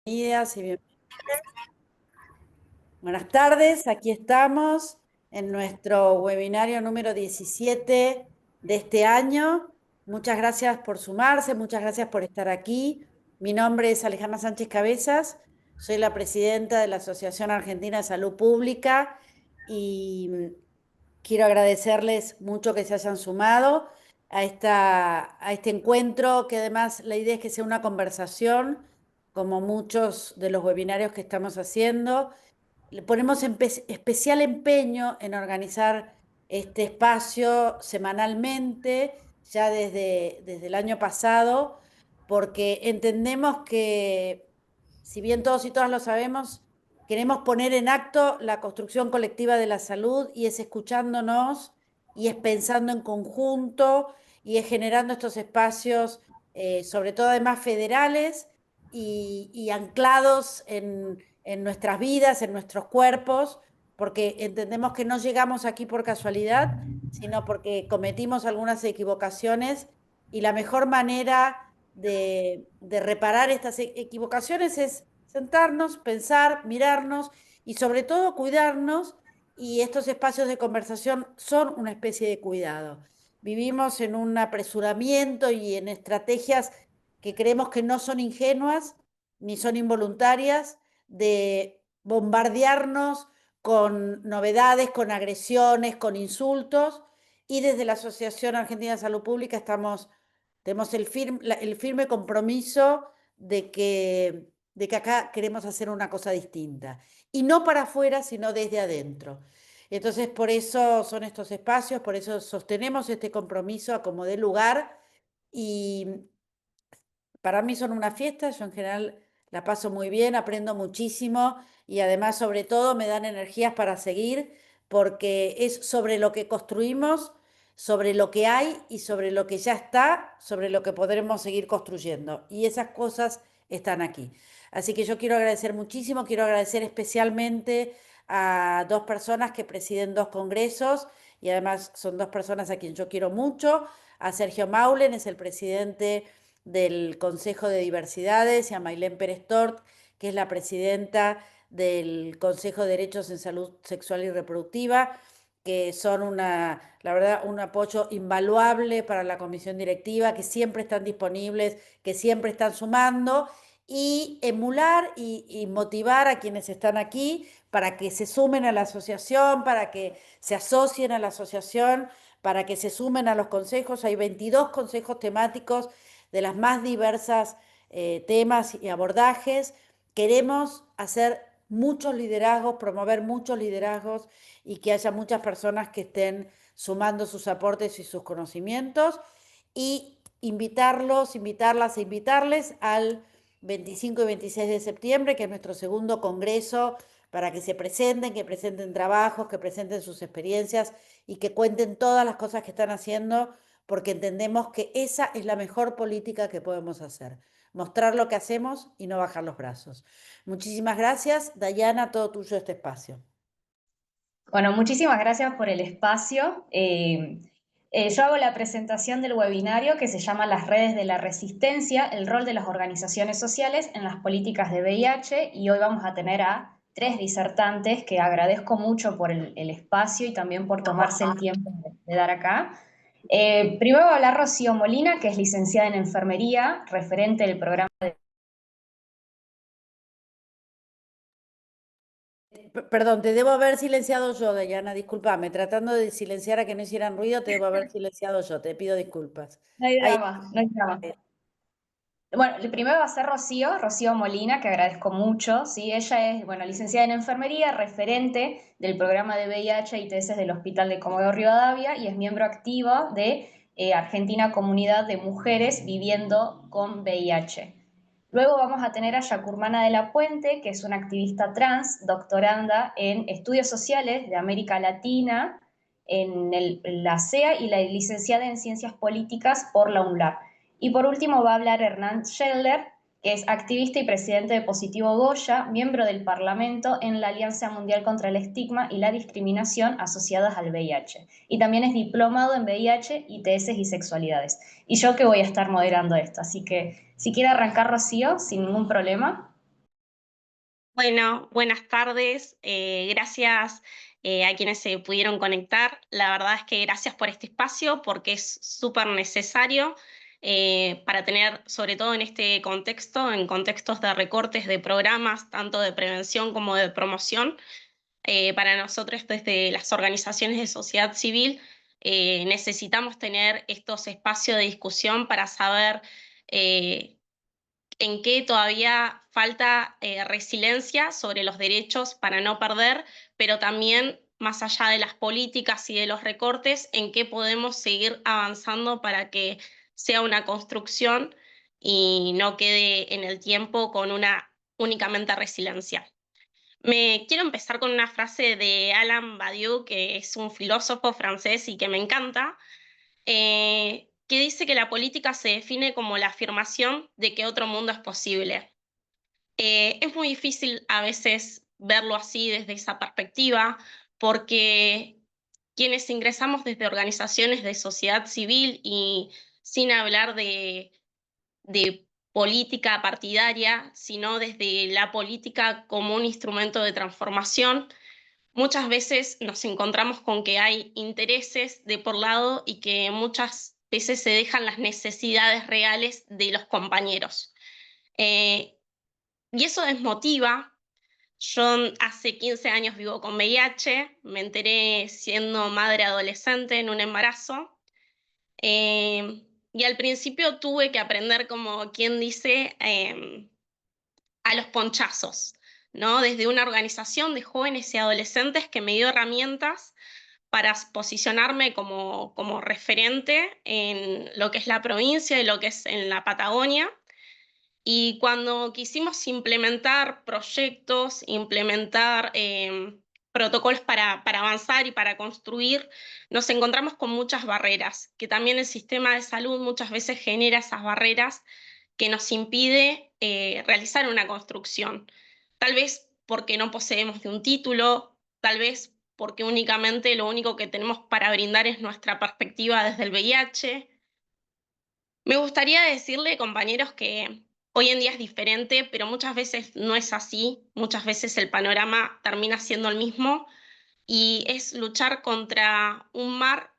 Bienvenidas y buenas tardes. Aquí estamos en nuestro webinario número 17 de este año. Muchas gracias por sumarse, muchas gracias por estar aquí. Mi nombre es Alejandra Sánchez Cabezas, soy la presidenta de la Asociación Argentina de Salud Pública y quiero agradecerles mucho que se hayan sumado a este encuentro, que además la idea es que sea una conversación, como muchos de los webinarios que estamos haciendo. Le ponemos especial empeño en organizar este espacio semanalmente, ya desde el año pasado, porque entendemos que, si bien todos y todas lo sabemos, queremos poner en acto la construcción colectiva de la salud, y es escuchándonos, y es pensando en conjunto, y es generando estos espacios, sobre todo además federales y anclados en nuestras vidas, en nuestros cuerpos, porque entendemos que no llegamos aquí por casualidad, sino porque cometimos algunas equivocaciones, y la mejor manera de reparar estas equivocaciones es sentarnos, pensar, mirarnos y sobre todo cuidarnos, y estos espacios de conversación son una especie de cuidado. Vivimos en un apresuramiento y en estrategias que creemos que no son ingenuas ni son involuntarias, de bombardearnos con novedades, con agresiones, con insultos, y desde la Asociación Argentina de Salud Pública tenemos el firme compromiso de que acá queremos hacer una cosa distinta, y no para afuera, sino desde adentro. Entonces, por eso son estos espacios, por eso sostenemos este compromiso a como dé lugar, y para mí son una fiesta. Yo en general la paso muy bien, aprendo muchísimo, y además, sobre todo, me dan energías para seguir, porque es sobre lo que construimos, sobre lo que hay y sobre lo que ya está, sobre lo que podremos seguir construyendo. Y esas cosas están aquí. Así que yo quiero agradecer muchísimo, quiero agradecer especialmente a dos personas que presiden dos congresos, y además son dos personas a quien yo quiero mucho. A Sergio Maulen, es el presidente del Consejo de Diversidades, y a Mailén Pérez Tort, que es la presidenta del Consejo de Derechos en Salud Sexual y Reproductiva, que son la verdad, un apoyo invaluable para la comisión directiva, que siempre están disponibles, que siempre están sumando, y emular y motivar a quienes están aquí para que se sumen a la asociación, para que se asocien a la asociación, para que se sumen a los consejos. Hay 22 consejos temáticos de las más diversas temas y abordajes. Queremos hacer muchos liderazgos, promover muchos liderazgos, y que haya muchas personas que estén sumando sus aportes y sus conocimientos, y invitarlas e invitarles al 25 y 26 de septiembre, que es nuestro segundo congreso, para que presenten trabajos, que presenten sus experiencias y que cuenten todas las cosas que están haciendo, porque entendemos que esa es la mejor política que podemos hacer: mostrar lo que hacemos y no bajar los brazos. Muchísimas gracias. Dayana, todo tuyo este espacio. Bueno, muchísimas gracias por el espacio. Yo hago la presentación del webinario que se llama Las redes de la resistencia, el rol de las organizaciones sociales en las políticas de VIH, y hoy vamos a tener a tres disertantes que agradezco mucho por el espacio y también por tomarse el tiempo de dar acá. Primero va a hablar Rocío Molina, que es licenciada en enfermería, referente del programa. Perdón, te debo haber silenciado yo, Dayana, discúlpame. Tratando de silenciar a que no hicieran ruido, te debo haber silenciado yo. Te pido disculpas. No hay Ahí. drama, no hay drama. Bueno, el primero va a ser Rocío Molina, que agradezco mucho, ¿sí? Ella es, bueno, licenciada en enfermería, referente del programa de VIH y ITS del Hospital de Comodoro Rivadavia, y es miembro activo de Argentina Comunidad de Mujeres Viviendo con VIH. Luego vamos a tener a Yacurmana de la Puente, que es una activista trans, doctoranda en Estudios Sociales de América Latina en la CEA, y la licenciada en Ciencias Políticas por la UNLAR. Y por último va a hablar Hernán Scheller, que es activista y presidente de Positivo Goya, miembro del Parlamento en la Alianza Mundial contra el Estigma y la Discriminación asociadas al VIH. Y también es diplomado en VIH, ITS y sexualidades. Y yo que voy a estar moderando esto. Así que si quiere arrancar Rocío, sin ningún problema. Bueno, buenas tardes. Gracias a quienes se pudieron conectar. La verdad es que gracias por este espacio porque es súper necesario para tener, sobre todo en este contexto, en contextos de recortes de programas, tanto de prevención como de promoción. Para nosotros desde las organizaciones de sociedad civil necesitamos tener estos espacios de discusión para saber en qué todavía falta resiliencia sobre los derechos para no perder, pero también más allá de las políticas y de los recortes, en qué podemos seguir avanzando para que sea una construcción y no quede en el tiempo con una únicamente resiliencia. Me quiero empezar con una frase de Alain Badiou, que es un filósofo francés y que me encanta, que dice que la política se define como la afirmación de que otro mundo es posible. Es muy difícil a veces verlo así desde esa perspectiva, porque quienes ingresamos desde organizaciones de sociedad civil y sin hablar de política partidaria, sino desde la política como un instrumento de transformación, muchas veces nos encontramos con que hay intereses de por lado y que muchas veces se dejan las necesidades reales de los compañeros. Eh, y eso desmotiva. Yo hace 15 años vivo con VIH, me enteré siendo madre adolescente en un embarazo, y al principio tuve que aprender, como quien dice, a los ponchazos, ¿no? Desde una organización de jóvenes y adolescentes que me dio herramientas para posicionarme como referente en lo que es la provincia y lo que es en la Patagonia. Y cuando quisimos implementar proyectos, implementar protocolos para avanzar y para construir, nos encontramos con muchas barreras, que también el sistema de salud muchas veces genera esas barreras que nos impide realizar una construcción. Tal vez porque no poseemos de un título, tal vez porque únicamente lo único que tenemos para brindar es nuestra perspectiva desde el VIH. Me gustaría decirle, compañeros, que hoy en día es diferente, pero muchas veces no es así. Muchas veces el panorama termina siendo el mismo y es luchar contra un mar,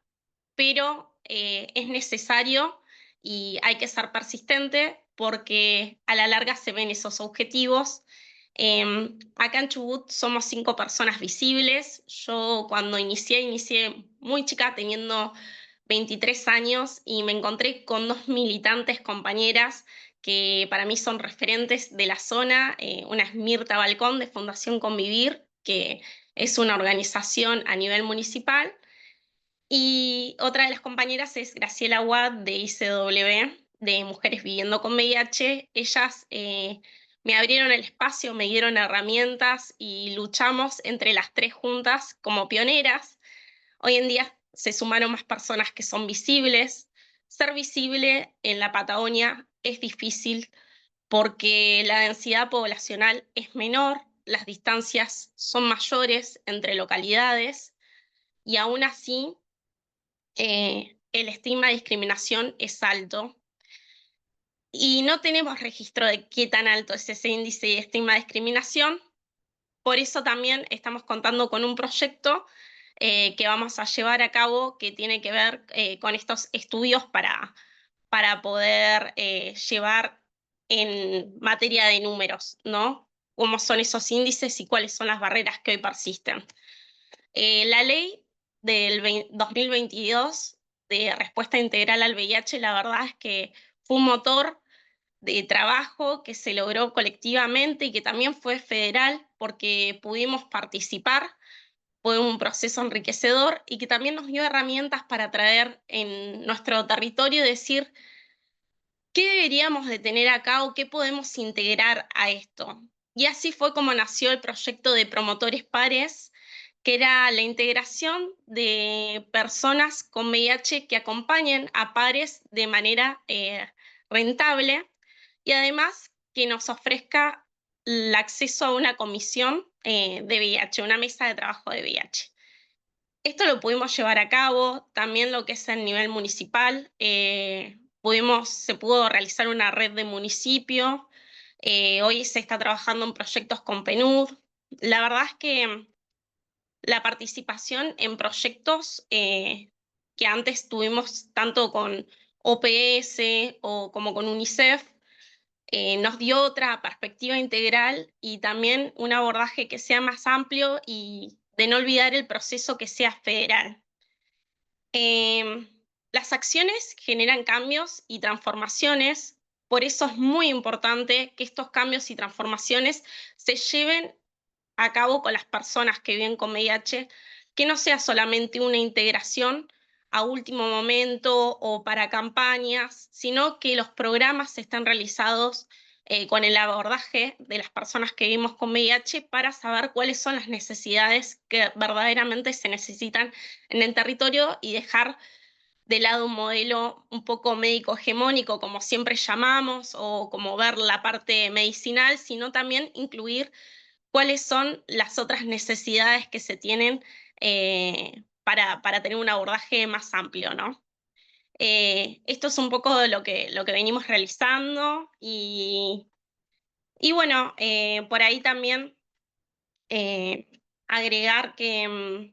pero es necesario y hay que ser persistente porque a la larga se ven esos objetivos. Acá en Chubut somos 5 personas visibles. Yo cuando inicié muy chica, teniendo 23 años, y me encontré con 2 militantes compañeras que para mí son referentes de la zona. Una es Mirta Balcón de Fundación Convivir, que es una organización a nivel municipal, y otra de las compañeras es Graciela Watt de ICW, de Mujeres Viviendo con VIH. Ellas me abrieron el espacio, me dieron herramientas y luchamos entre las tres juntas como pioneras. Hoy en día se sumaron más personas que son visibles. Ser visible en la Patagonia es difícil porque la densidad poblacional es menor, las distancias son mayores entre localidades y aún así el estigma de discriminación es alto y no tenemos registro de qué tan alto es ese índice de estigma de discriminación. Por eso también estamos contando con un proyecto que vamos a llevar a cabo que tiene que ver con estos estudios para poder llevar en materia de números, ¿no? Cómo son esos índices y cuáles son las barreras que hoy persisten. La ley del 2022 de respuesta integral al VIH, la verdad es que fue un motor de trabajo que se logró colectivamente y que también fue federal porque pudimos participar. Fue un proceso enriquecedor y que también nos dio herramientas para traer en nuestro territorio y decir qué deberíamos de tener acá o qué podemos integrar a esto. Y así fue como nació el proyecto de Promotores Pares, que era la integración de personas con VIH que acompañen a pares de manera rentable y además que nos ofrezca el acceso a una comisión de VIH, una mesa de trabajo de VIH. Esto lo pudimos llevar a cabo, también lo que es el nivel municipal. Se pudo realizar una red de municipio Hoy se está trabajando en proyectos con PNUD. La verdad es que la participación en proyectos que antes tuvimos tanto con OPS o como con UNICEF, nos dio otra perspectiva integral y también un abordaje que sea más amplio y de no olvidar el proceso que sea federal. Em, las acciones generan cambios y transformaciones, por eso es muy importante que estos cambios y transformaciones se lleven a cabo con las personas que viven con VIH, que no sea solamente una integración a último momento o para campañas, sino que los programas están realizados con el abordaje de las personas que vivimos con VIH para saber cuáles son las necesidades que verdaderamente se necesitan en el territorio y dejar de lado un modelo un poco médico hegemónico, como siempre llamamos, o como ver la parte medicinal, sino también incluir cuáles son las otras necesidades que se tienen para tener un abordaje más amplio, ¿no? Esto es un poco de lo que venimos realizando y bueno, por ahí también eh, agregar que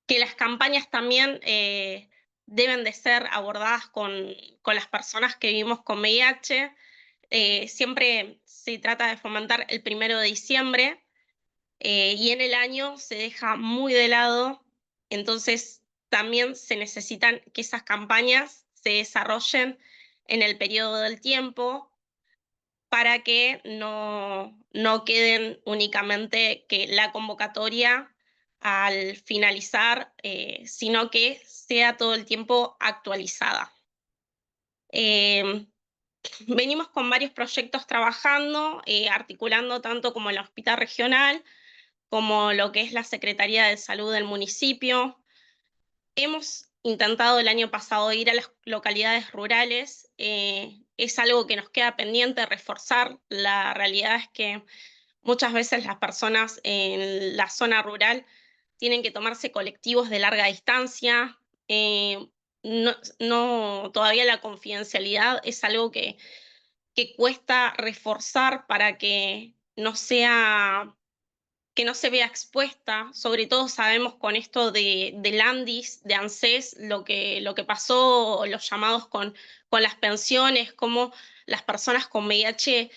las campañas también deben de ser abordadas con las personas que vivimos con VIH. Siempre se trata de fomentar el 1 de diciembre, y en el año se deja muy de lado, entonces también se necesitan que esas campañas se desarrollen en el periodo del tiempo para que no queden únicamente que la convocatoria al finalizar, sino que sea todo el tiempo actualizada. Venimos con varios proyectos trabajando, articulando tanto como el hospital regional, como lo que es la Secretaría de Salud del municipio. Hemos intentado el año pasado ir a las localidades rurales. Es algo que nos queda pendiente reforzar. La realidad es que muchas veces las personas en la zona rural tienen que tomarse colectivos de larga distancia. Eh, todavía la confidencialidad es algo que cuesta reforzar para que no se vea expuesta. Sobre todo sabemos con esto del ANDIS, de ANSES, lo que pasó, los llamados con las pensiones, cómo las personas con VIH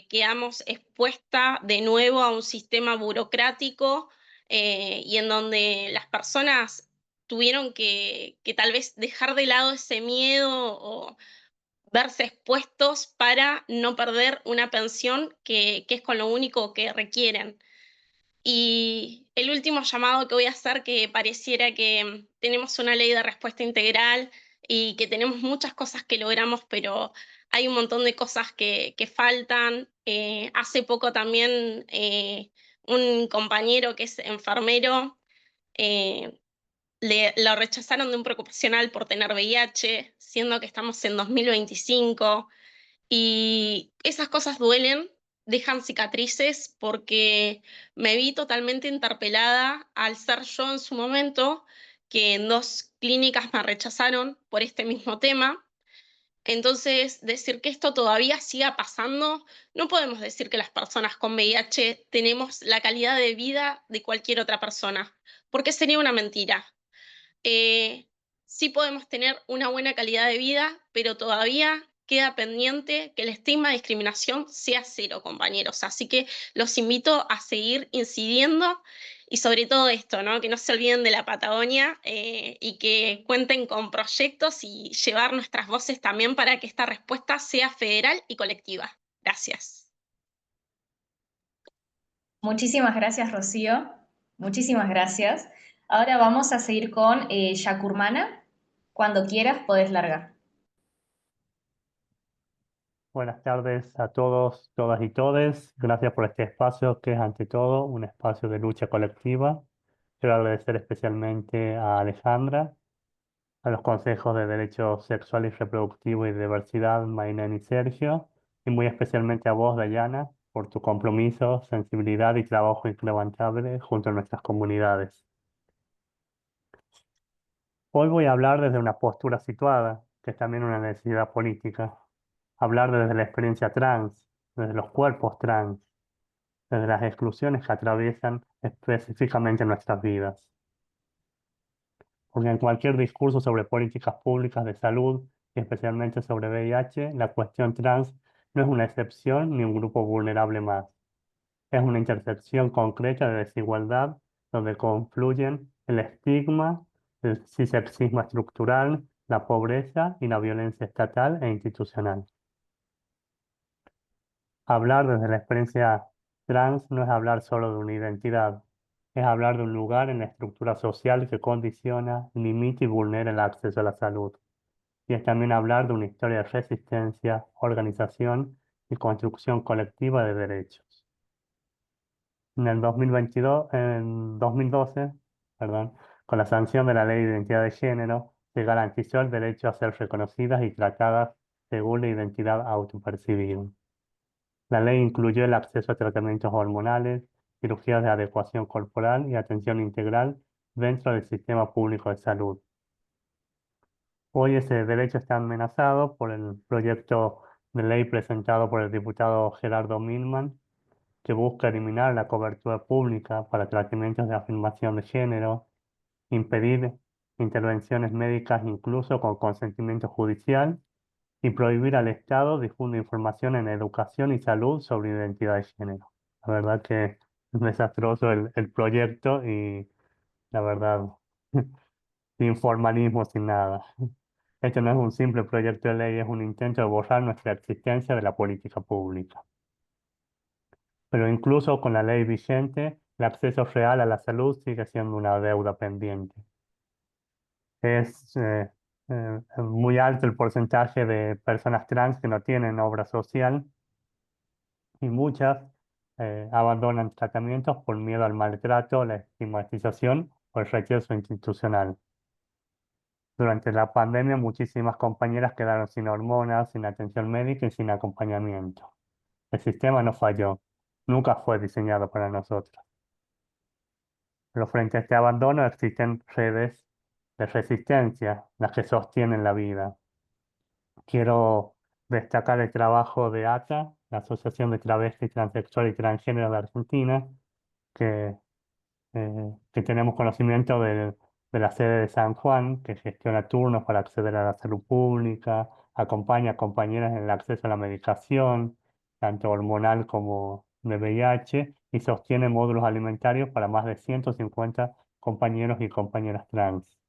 quedamos expuestas de nuevo a un sistema burocrático, y en donde las personas tuvieron que tal vez dejar de lado ese miedo o verse expuestos para no perder una pensión que es con lo único que requieren. Y el último llamado que voy a hacer, que pareciera que tenemos una ley de respuesta integral y que tenemos muchas cosas que logramos, pero hay un montón de cosas que faltan. Hace poco también un compañero que es enfermero, eh, lo rechazaron de un preocupacional por tener VIH, siendo que estamos en 2025. Y esas cosas duelen, dejan cicatrices porque me vi totalmente interpelada al ser yo en su momento, que en 2 clínicas me rechazaron por este mismo tema. Entonces, decir que esto todavía siga pasando, no podemos decir que las personas con VIH tenemos la calidad de vida de cualquier otra persona, porque sería una mentira. Eh, sí podemos tener una buena calidad de vida, pero todavía queda pendiente que el estigma de discriminación sea cero, compañeros. Así que los invito a seguir incidiendo y sobre todo esto, ¿no? Que no se olviden de la Patagonia, y que cuenten con proyectos y llevar nuestras voces también para que esta respuesta sea federal y colectiva. Gracias. Muchísimas gracias, Rocío. Muchísimas gracias. Ahora vamos a seguir con Yakurmana. Cuando quieras, podés largar. Buenas tardes a todos, todas y todes. Gracias por este espacio que es ante todo un espacio de lucha colectiva. Quiero agradecer especialmente a Alejandra, a los consejos de Derecho Sexual y Reproductivo y Diversidad, Maynén y Sergio, y muy especialmente a vos, Dayana, por tu compromiso, sensibilidad y trabajo inquebrantable junto a nuestras comunidades. Hoy voy a hablar desde una postura situada, que es también una necesidad política. Hablar desde la experiencia trans, desde los cuerpos trans, desde las exclusiones que atraviesan específicamente nuestras vidas. Porque en cualquier discurso sobre políticas públicas de salud, y especialmente sobre VIH, la cuestión trans no es una excepción ni un grupo vulnerable más. Es una intersección concreta de desigualdad donde confluyen el estigma, el cisexismo estructural, la pobreza y la violencia estatal e institucional. Hablar desde la experiencia trans no es hablar solo de una identidad, es hablar de un lugar en la estructura social que condiciona, limita y vulnera el acceso a la salud. Y es también hablar de una historia de resistencia, organización y construcción colectiva de derechos. En el 2012, perdón, con la sanción de la Ley de Identidad de Género, se garantizó el derecho a ser reconocidas y tratadas según la identidad autopercibida. La ley incluyó el acceso a tratamientos hormonales, cirugías de adecuación corporal y atención integral dentro del sistema público de salud. Hoy ese derecho está amenazado por el proyecto de ley presentado por el diputado Gerardo Milman, que busca eliminar la cobertura pública para tratamientos de afirmación de género, impedir intervenciones médicas incluso con consentimiento judicial y prohibir al Estado difundir información en educación y salud sobre identidad de género. La verdad que es desastroso el proyecto y la verdad, sin formalismo, sin nada. Este no es un simple proyecto de ley, es un intento de borrar nuestra existencia de la política pública. Pero incluso con la ley vigente, el acceso real a la salud sigue siendo una deuda pendiente. Es muy alto el porcentaje de personas trans que no tienen obra social y muchas abandonan tratamientos por miedo al maltrato, la estigmatización o el rechazo institucional. Durante la pandemia, muchísimas compañeras quedaron sin hormonas, sin atención médica y sin acompañamiento. El sistema no falló, nunca fue diseñado para nosotros. Pero frente a este abandono existen redes de resistencia, las que sostienen la vida. Quiero destacar el trabajo de ATA, la Asociación de Travestis, Transexual y Transgénero de Argentina, que tenemos conocimiento de la sede de San Juan, que gestiona turnos para acceder a la salud pública, acompaña a compañeras en el acceso a la medicación, tanto hormonal como de VIH, y sostiene módulos alimentarios para más de 150 compañeros y compañeras trans.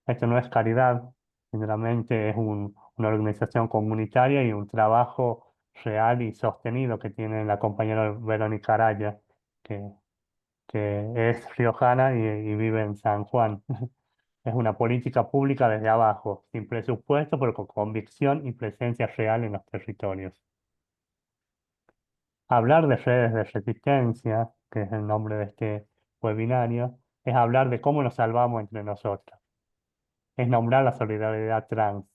Esto no es caridad, generalmente es una organización comunitaria y un trabajo real y sostenido que tiene la compañera Verónica Araya, que es riojana y vive en San Juan. Es una política pública desde abajo, sin presupuesto, pero con convicción y presencia real en los territorios. Hablar de redes de resistencia, que es el nombre de este webinario, es hablar de cómo nos salvamos entre nosotros. Es nombrar la solidaridad trans,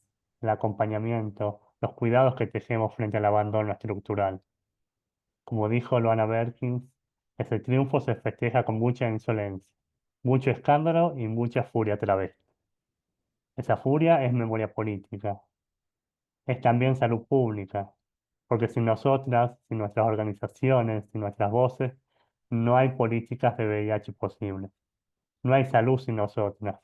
el acompañamiento, los cuidados que tejemos frente al abandono estructural. Como dijo Luana Berkins, ese triunfo se festeja con mucha insolencia, mucho escándalo y mucha furia travesti. Esa furia es memoria política, es también salud pública, porque sin nosotras, sin nuestras organizaciones, sin nuestras voces, no hay políticas de VIH posibles. No hay salud sin nosotras.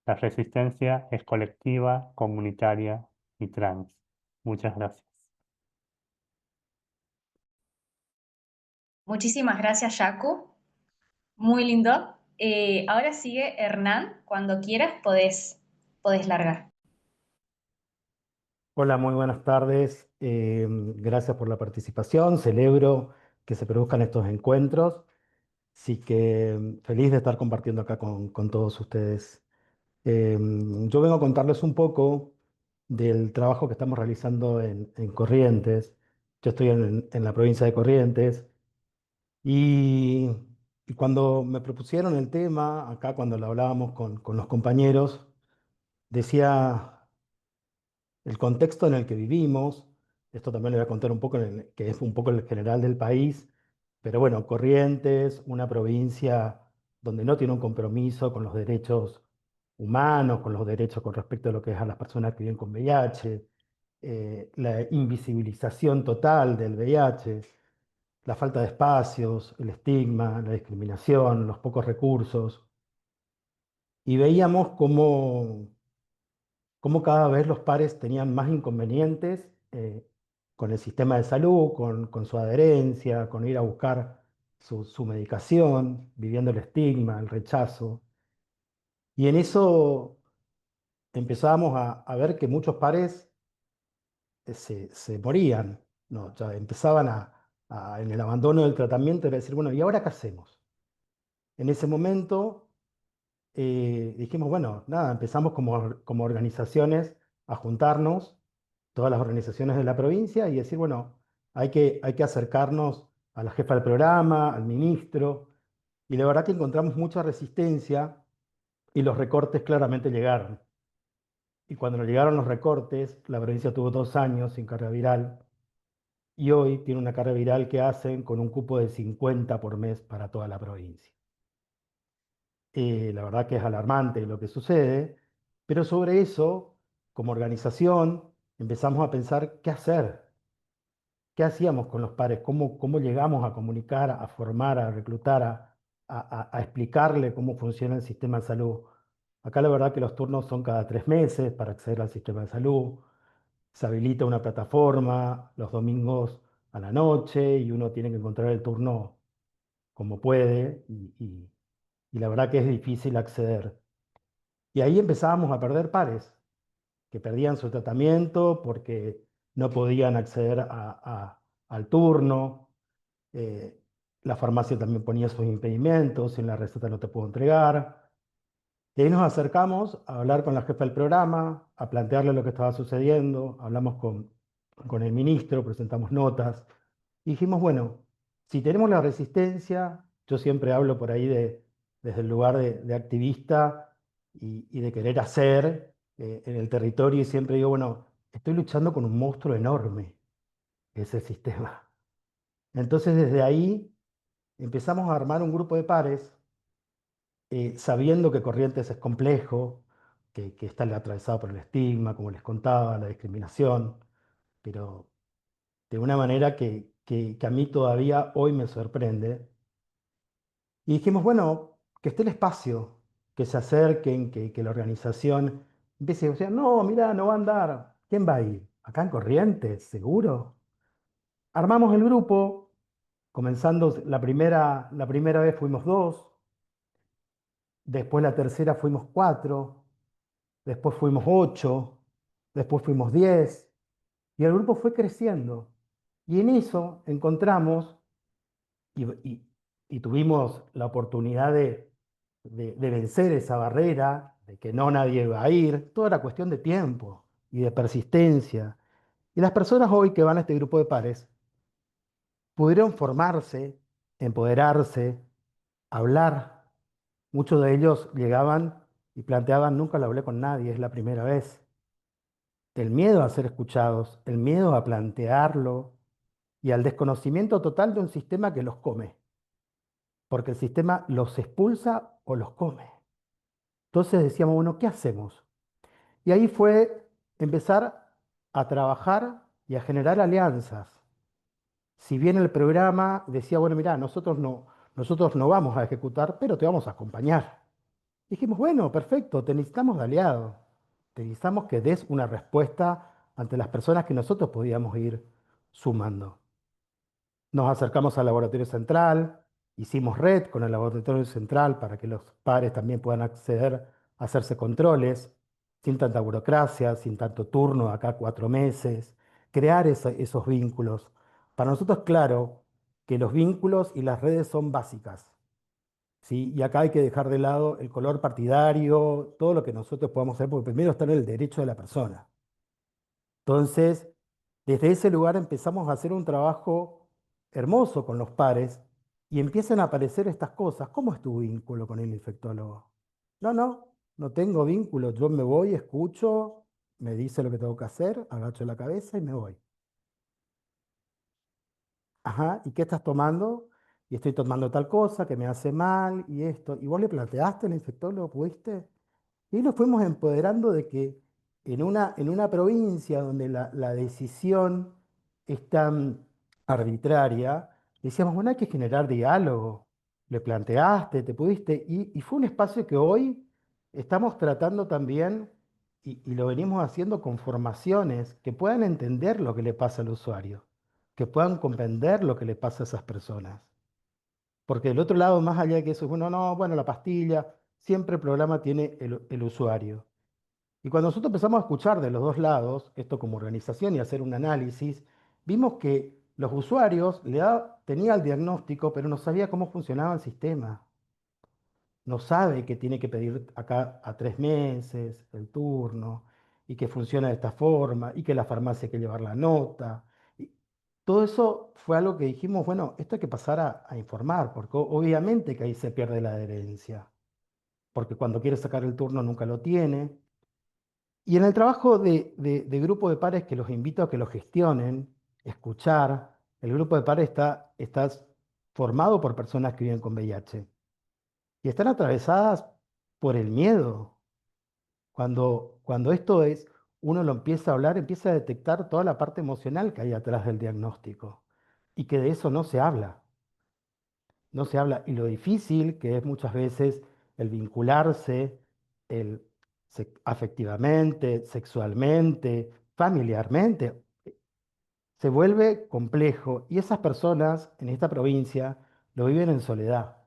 La resistencia es colectiva, comunitaria y trans. Muchas gracias. Muchísimas gracias, Yacu. Muy lindo. Ahora sigue Hernán. Cuando quieras podés largar. Hola, muy buenas tardes. Gracias por la participación. Celebro que se produzcan estos encuentros. Así que feliz de estar compartiendo acá con todos ustedes. Yo vengo a contarles un poco del trabajo que estamos realizando en Corrientes. Yo estoy en la provincia de Corrientes y, y cuando me propusieron el tema, acá cuando lo hablábamos con los compañeros, decía el contexto en el que vivimos. Esto también le voy a contar un poco, que es un poco el general del país, pero bueno, Corrientes, una provincia donde no tiene un compromiso con los derechos humanos, con los derechos con respecto a lo que es a las personas que viven con VIH, la invisibilización total del VIH, la falta de espacios, el estigma, la discriminación, los pocos recursos. Y veíamos cómo cada vez los pares tenían más inconvenientes con el sistema de salud, con su adherencia, con ir a buscar su medicación, viviendo el estigma, el rechazo. Y en eso empezábamos a ver que muchos pares se morían, ¿no? Ya empezaban en el abandono del tratamiento, era decir, bueno, ¿y ahora qué hacemos? En ese momento dijimos, bueno, nada, empezamos como organizaciones a juntarnos, todas las organizaciones de la provincia, y decir, bueno, hay que acercarnos a la jefa del programa, al ministro, y la verdad que encontramos mucha resistencia y los recortes claramente llegaron. Y cuando nos llegaron los recortes, la provincia tuvo 2 años sin carga viral, y hoy tiene una carga viral que hacen con un cupo de 50 por mes para toda la provincia. La verdad que es alarmante lo que sucede, pero sobre eso, como organización, empezamos a pensar qué hacer, qué hacíamos con los pares, cómo llegamos a comunicar, a formar, a reclutar, a explicarle cómo funciona el sistema de salud. Acá la verdad que los turnos son cada 3 meses para acceder al sistema de salud. Se habilita una plataforma los domingos a la noche y uno tiene que encontrar el turno como puede y la verdad que es difícil acceder. Y ahí empezábamos a perder pares que perdían su tratamiento porque no podían acceder al turno. eh, la farmacia también ponía sus impedimentos, en la receta no te puedo entregar. Y ahí nos acercamos a hablar con la jefa del programa, a plantearle lo que estaba sucediendo, hablamos con el ministro, presentamos notas, y dijimos, bueno, si tenemos la resistencia, yo siempre hablo por ahí desde el lugar de activista y de querer hacer en el territorio, y siempre digo, bueno, estoy luchando con un monstruo enorme, que es el sistema. Entonces desde ahí empezamos a armar un grupo de pares sabiendo que Corrientes es complejo, que está atravesado por el estigma, como les contaba, la discriminación, pero de una manera que a mí todavía hoy me sorprende. Y dijimos, bueno, que esté el espacio, que se acerquen, que la organización empiece a decir, no, mira, no va a andar. ¿Quién va a ir? ¿Acá en Corrientes? ¿Seguro? Armamos el grupo, comenzando la primera vez fuimos 2, después la tercera fuimos 4, después fuimos 8, después fuimos 10, y el grupo fue creciendo. Y en eso encontramos, y, y- y tuvimos la oportunidad de vencer esa barrera, de que no nadie iba a ir, toda era cuestión de tiempo y de persistencia. Y las personas hoy que van a este grupo de pares pudieron formarse, empoderarse, hablar. Muchos de ellos llegaban y planteaban, nunca lo hablé con nadie, es la primera vez. El miedo a ser escuchados, el miedo a plantearlo y al desconocimiento total de un sistema que los come, porque el sistema los expulsa o los come. Entonces decíamos, bueno, ¿qué hacemos? Y ahí fue empezar a trabajar y a generar alianzas. Si bien el programa decía, bueno, mira, nosotros no vamos a ejecutar, pero te vamos a acompañar. Dijimos, bueno, perfecto, te necesitamos de aliado. Te necesitamos que des una respuesta ante las personas que nosotros podíamos ir sumando. Nos acercamos al laboratorio central, hicimos red con el laboratorio central para que los padres también puedan acceder a hacerse controles, sin tanta burocracia, sin tanto turno, acá 4 meses, crear esos vínculos. Para nosotros, claro, que los vínculos y las redes son básicas. ¿Sí? Y acá hay que dejar de lado el color partidario, todo lo que nosotros podamos hacer, porque primero está en el derecho de la persona. Entonces, desde ese lugar empezamos a hacer un trabajo hermoso con los pares y empiezan a aparecer estas cosas. ¿Cómo es tu vínculo con el infectólogo? No tengo vínculo. Yo me voy, escucho, me dice lo que tengo que hacer, agacho la cabeza y me voy. Ajá, ¿y qué estás tomando? Y estoy tomando tal cosa que me hace mal y esto. ¿Y vos le planteaste al infectólogo, pudiste? Y nos fuimos empoderando de que en una provincia donde la decisión es tan arbitraria, decíamos, bueno, hay que generar diálogo. Le planteaste, te pudiste, y fue un espacio que hoy estamos tratando también, y lo venimos haciendo con formaciones que puedan entender lo que le pasa al usuario, que puedan comprender lo que le pasa a esas personas. Porque del otro lado, más allá de que eso, bueno, no, bueno, la pastilla, siempre el programa tiene el usuario. Y cuando nosotros empezamos a escuchar de los dos lados, esto como organización y hacer un análisis, vimos que los usuarios tenía el diagnóstico, pero no sabía cómo funcionaba el sistema. No sabe que tiene que pedir acá a 3 meses el turno y que funciona de esta forma y que la farmacia hay que llevar la nota. Y todo eso fue algo que dijimos, bueno, esto hay que pasar a informar, porque obviamente que ahí se pierde la adherencia, porque cuando quiere sacar el turno nunca lo tiene. Y en el trabajo de grupo de pares que los invito a que lo gestionen, escuchar, el grupo de pares está formado por personas que viven con VIH y están atravesadas por el miedo. Cuando esto es, uno lo empieza a hablar, empieza a detectar toda la parte emocional que hay atrás del diagnóstico y que de eso no se habla. No se habla. Y lo difícil que es muchas veces el vincularse el, afectivamente, sexualmente, familiarmente, se vuelve complejo. Y esas personas en esta provincia lo viven en soledad.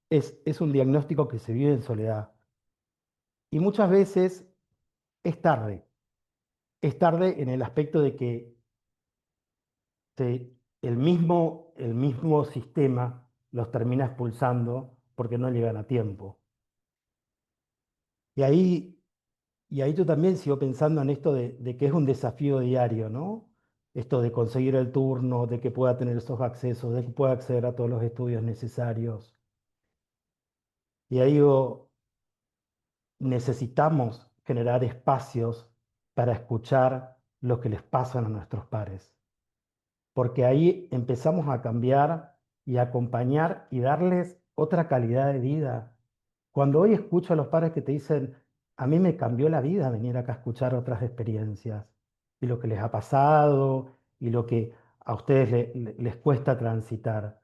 Es un diagnóstico que se vive en soledad. Y muchas veces es tarde. Es tarde en el aspecto de que el mismo sistema los termina expulsando porque no llegan a tiempo. Y ahí, y ahí yo también sigo pensando en esto de que es un desafío diario, ¿no? Esto de conseguir el turno, de que pueda tener esos accesos, de que pueda acceder a todos los estudios necesarios. Y ahí digo, necesitamos generar espacios para escuchar lo que les pasa a nuestros pares, porque ahí empezamos a cambiar y a acompañar y darles otra calidad de vida. Cuando hoy escucho a los padres que te dicen, a mí me cambió la vida venir acá a escuchar otras experiencias y lo que les ha pasado y lo que a ustedes les cuesta transitar.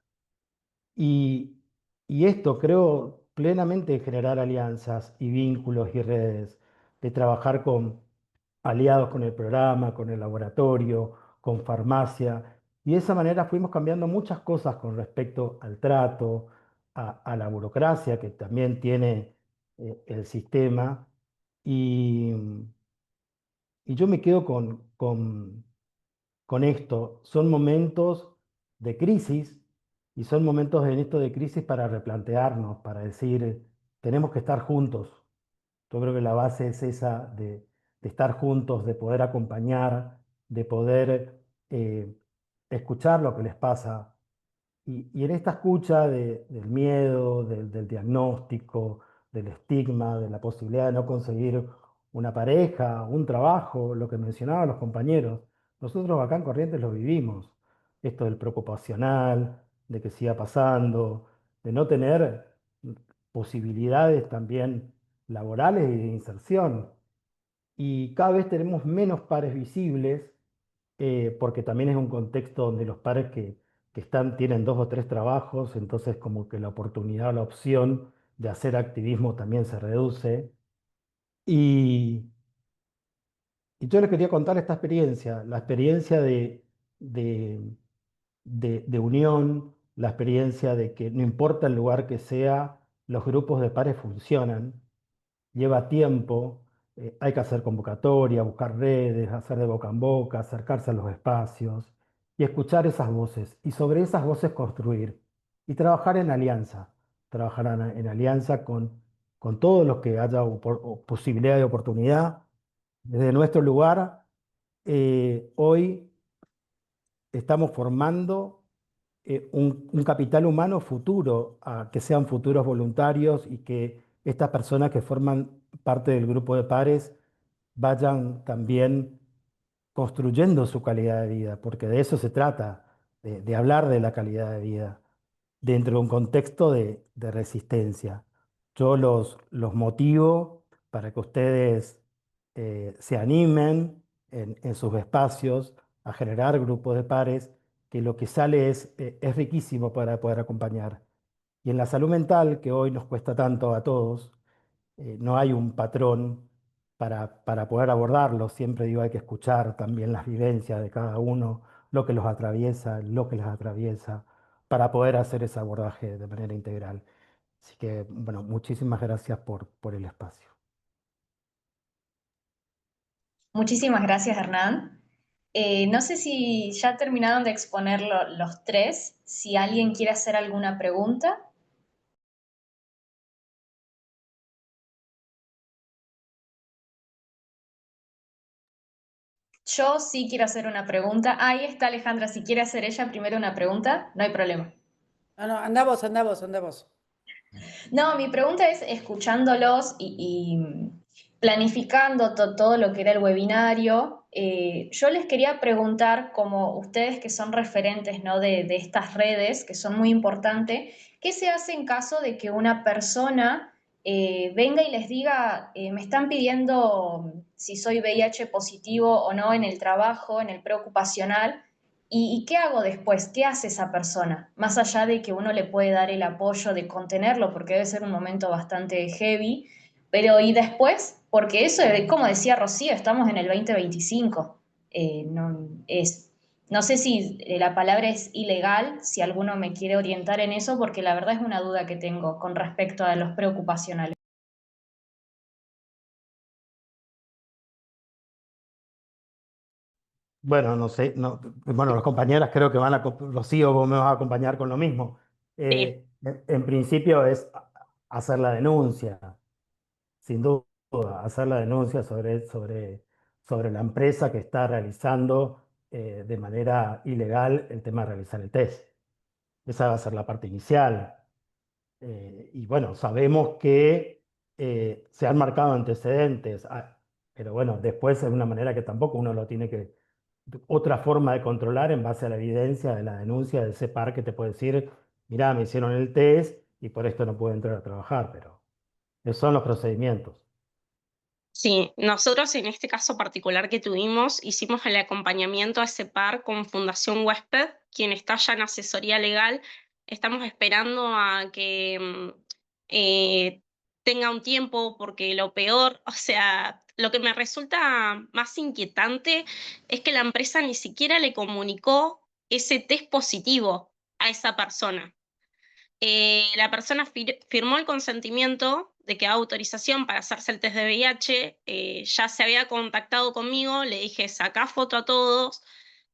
Y, y esto creo plenamente en generar alianzas y vínculos y redes, de trabajar con aliados con el programa, con el laboratorio, con farmacia. Y de esa manera fuimos cambiando muchas cosas con respecto al trato, a la burocracia que también tiene el sistema. Y, y yo me quedo con esto. Son momentos de crisis y son momentos en esto de crisis para replantearnos, para decir, tenemos que estar juntos. Yo creo que la base es esa de estar juntos, de poder acompañar, de poder escuchar lo que les pasa. Y en esta escucha del miedo, del diagnóstico, del estigma, de la posibilidad de no conseguir una pareja, un trabajo, lo que mencionaban los compañeros, nosotros acá en Corrientes lo vivimos. Esto del preocupacional, de que siga pasando, de no tener posibilidades también laborales y de inserción. Y cada vez tenemos menos pares visibles, porque también es un contexto donde los pares que están tienen 2 o 3 trabajos, entonces como que la oportunidad, la opción de hacer activismo también se reduce. Y, y yo les quería contar esta experiencia, la experiencia de, de unión, la experiencia de que no importa el lugar que sea, los grupos de pares funcionan, lleva tiempo, hay que hacer convocatoria, buscar redes, hacer de boca en boca, acercarse a los espacios y escuchar esas voces y sobre esas voces construir y trabajar en alianza, trabajar en alianza con todos los que haya posibilidad de oportunidad. Desde nuestro lugar, hoy estamos formando un capital humano futuro, que sean futuros voluntarios y que estas personas que forman parte del grupo de pares vayan también construyendo su calidad de vida, porque de eso se trata, de hablar de la calidad de vida dentro de un contexto de resistencia. Yo los motivo para que ustedes se animen en sus espacios a generar grupos de pares, que lo que sale es riquísimo para poder acompañar. Y en la salud mental, que hoy nos cuesta tanto a todos, no hay un patrón para poder abordarlo. Siempre digo, hay que escuchar también las vivencias de cada uno, lo que los atraviesa, lo que les atraviesa, para poder hacer ese abordaje de manera integral. Así que, bueno, muchísimas gracias por el espacio. Muchísimas gracias, Hernán. No sé si ya terminaron de exponer los tres, si alguien quiere hacer alguna pregunta. Yo sí quiero hacer una pregunta. Ahí está Alejandra, si quiere hacer ella primero una pregunta, no hay problema. No, anda vos, anda vos, anda vos. No, mi pregunta es, escuchándolos y planificando todo lo que era el webinario, yo les quería preguntar, como ustedes que son referentes, ¿no? de estas redes, que son muy importantes, ¿qué se hace en caso de que una persona venga y les diga, me están pidiendo si soy VIH positivo o no en el trabajo, en el preocupacional? ¿Y qué hago después? ¿Qué hace esa persona? Más allá de que uno le puede dar el apoyo de contenerlo, porque debe ser un momento bastante heavy, pero ¿y después? Porque eso, como decía Rocío, estamos en el 2025. No sé si la palabra es ilegal, si alguno me quiere orientar en eso, porque la verdad es una duda que tengo con respecto a los preocupacionales. Bueno, no sé, no, bueno, las compañeras creo que Rocío, vos me vas a acompañar con lo mismo. Sí. En principio es hacer la denuncia, sin duda, hacer la denuncia sobre la empresa que está realizando de manera ilegal el tema de realizar el test. Esa va a ser la parte inicial. Y bueno, sabemos que se han marcado antecedentes, pero bueno, después es una manera que tampoco uno lo tiene que, otra forma de controlar en base a la evidencia de la denuncia de ese par que te puede decir, mirá, me hicieron el test y por esto no puedo entrar a trabajar, pero esos son los procedimientos. Sí, nosotros en este caso particular que tuvimos, hicimos el acompañamiento a ese par con Fundación Huésped, quien está ya en asesoría legal. Estamos esperando a que tenga un tiempo, porque lo peor, o sea, lo que me resulta más inquietante es que la empresa ni siquiera le comunicó ese test positivo a esa persona. La persona firmó el consentimiento de que da autorización para hacerse el test de VIH, ya se había contactado conmigo, le dije, sacá foto a todos,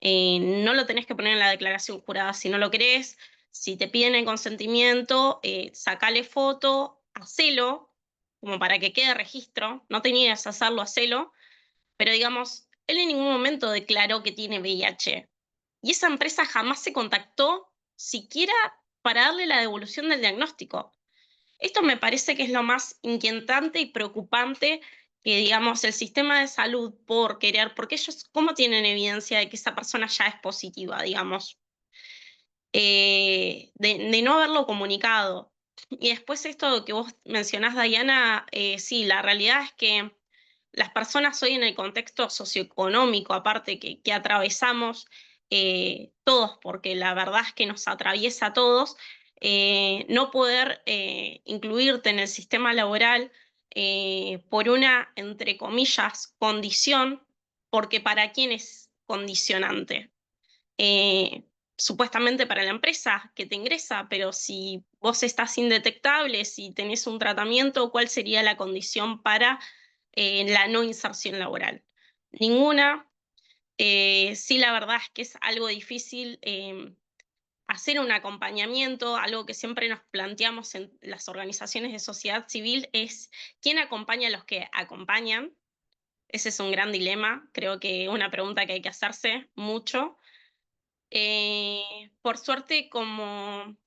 no lo tenés que poner en la declaración jurada si no lo querés, si te piden el consentimiento, sacale foto, hacelo, como para que quede registro, no tenías que hacerlo, hacelo, pero digamos, él en ningún momento declaró que tiene VIH. Y esa empresa jamás se contactó siquiera para darle la devolución del diagnóstico. Esto me parece que es lo más inquietante y preocupante que, digamos, el sistema de salud por querer, porque ellos, ¿cómo tienen evidencia de que esa persona ya es positiva, digamos? De no haberlo comunicado. Y después esto que vos mencionás, Diana, sí, la realidad es que las personas hoy en el contexto socioeconómico, aparte que atravesamos todos, porque la verdad es que nos atraviesa a todos, no poder incluirte en el sistema laboral por una, entre comillas, condición, porque ¿para quién es condicionante? Eh, Supuestamente para la empresa que te ingresa, pero si vos estás indetectable, si tenés un tratamiento, ¿cuál sería la condición para la no inserción laboral? Ninguna. Sí, la verdad es que es algo difícil hacer un acompañamiento, algo que siempre nos planteamos en las organizaciones de sociedad civil es quién acompaña a los que acompañan. Ese es un gran dilema, creo que una pregunta que hay que hacerse mucho. Por suerte, como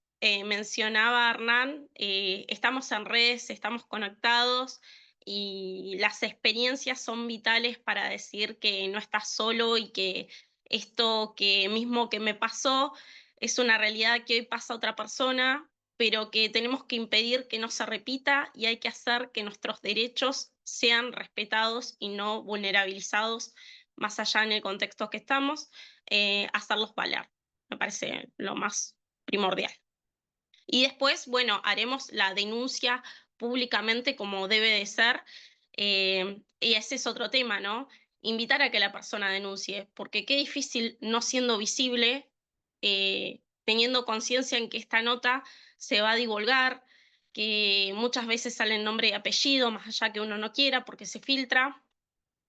mencionaba Hernán, estamos en redes, estamos conectados y las experiencias son vitales para decir que no estás solo y que esto que mismo que me pasó es una realidad que hoy pasa a otra persona pero que tenemos que impedir que no se repita y hay que hacer que nuestros derechos sean respetados y no vulnerabilizados más allá en el contexto que estamos, hacerlos valer. Me parece lo más primordial. Y después, bueno, haremos la denuncia públicamente como debe de ser. Y ese es otro tema, ¿no? Invitar a que la persona denuncie, porque qué difícil no siendo visible, teniendo conciencia en que esta nota se va a divulgar, que muchas veces sale en nombre y apellido, más allá que uno no quiera, porque se filtra,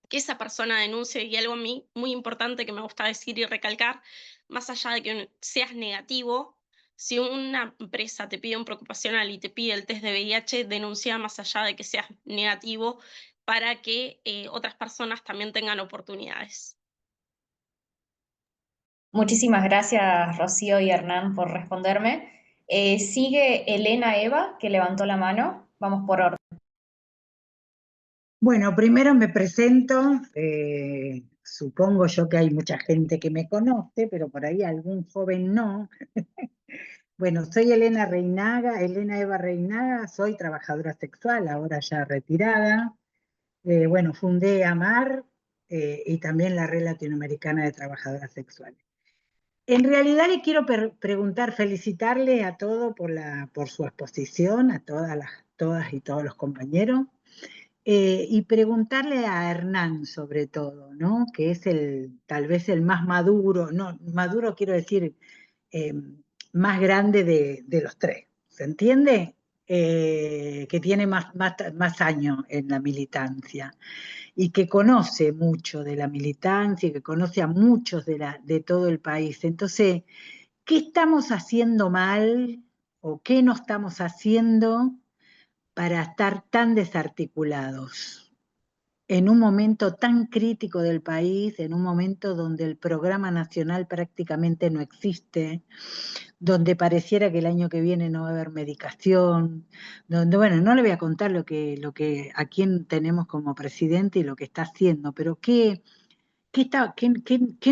que esa persona denuncie. Y algo a mí muy importante que me gusta decir y recalcar, más allá de que seas negativo, si una empresa te pide un preocupacional y te pide el test de VIH, denuncia más allá de que seas negativo para que otras personas también tengan oportunidades. Muchísimas gracias, Rocío y Hernán, por responderme. Sigue Elena Eva, que levantó la mano. Vamos por orden. Bueno, primero me presento. Supongo yo que hay mucha gente que me conoce, pero por ahí algún joven no. Bueno, soy Elena Reinaga, Elena Eva Reinaga, soy trabajadora sexual, ahora ya retirada. Bueno, fundé AMAR y también la Red Latinoamericana de Trabajadoras Sexuales. En realidad le quiero preguntar, felicitarle a todos por su exposición, a todas y todos los compañeros. Y preguntarle a Hernán sobre todo, ¿no? Que es tal vez el más maduro, no, maduro quiero decir, eh, más grande de los tres, ¿se entiende? Que tiene más años en la militancia y que conoce mucho de la militancia y que conoce a muchos de todo el país. Entonces, ¿qué estamos haciendo mal o qué no estamos haciendo para estar tan desarticulados en un momento tan crítico del país, en un momento donde el programa nacional prácticamente no existe, donde pareciera que el año que viene no va a haber medicación, donde, bueno, no le voy a contar a quién tenemos como presidente y lo que está haciendo, pero qué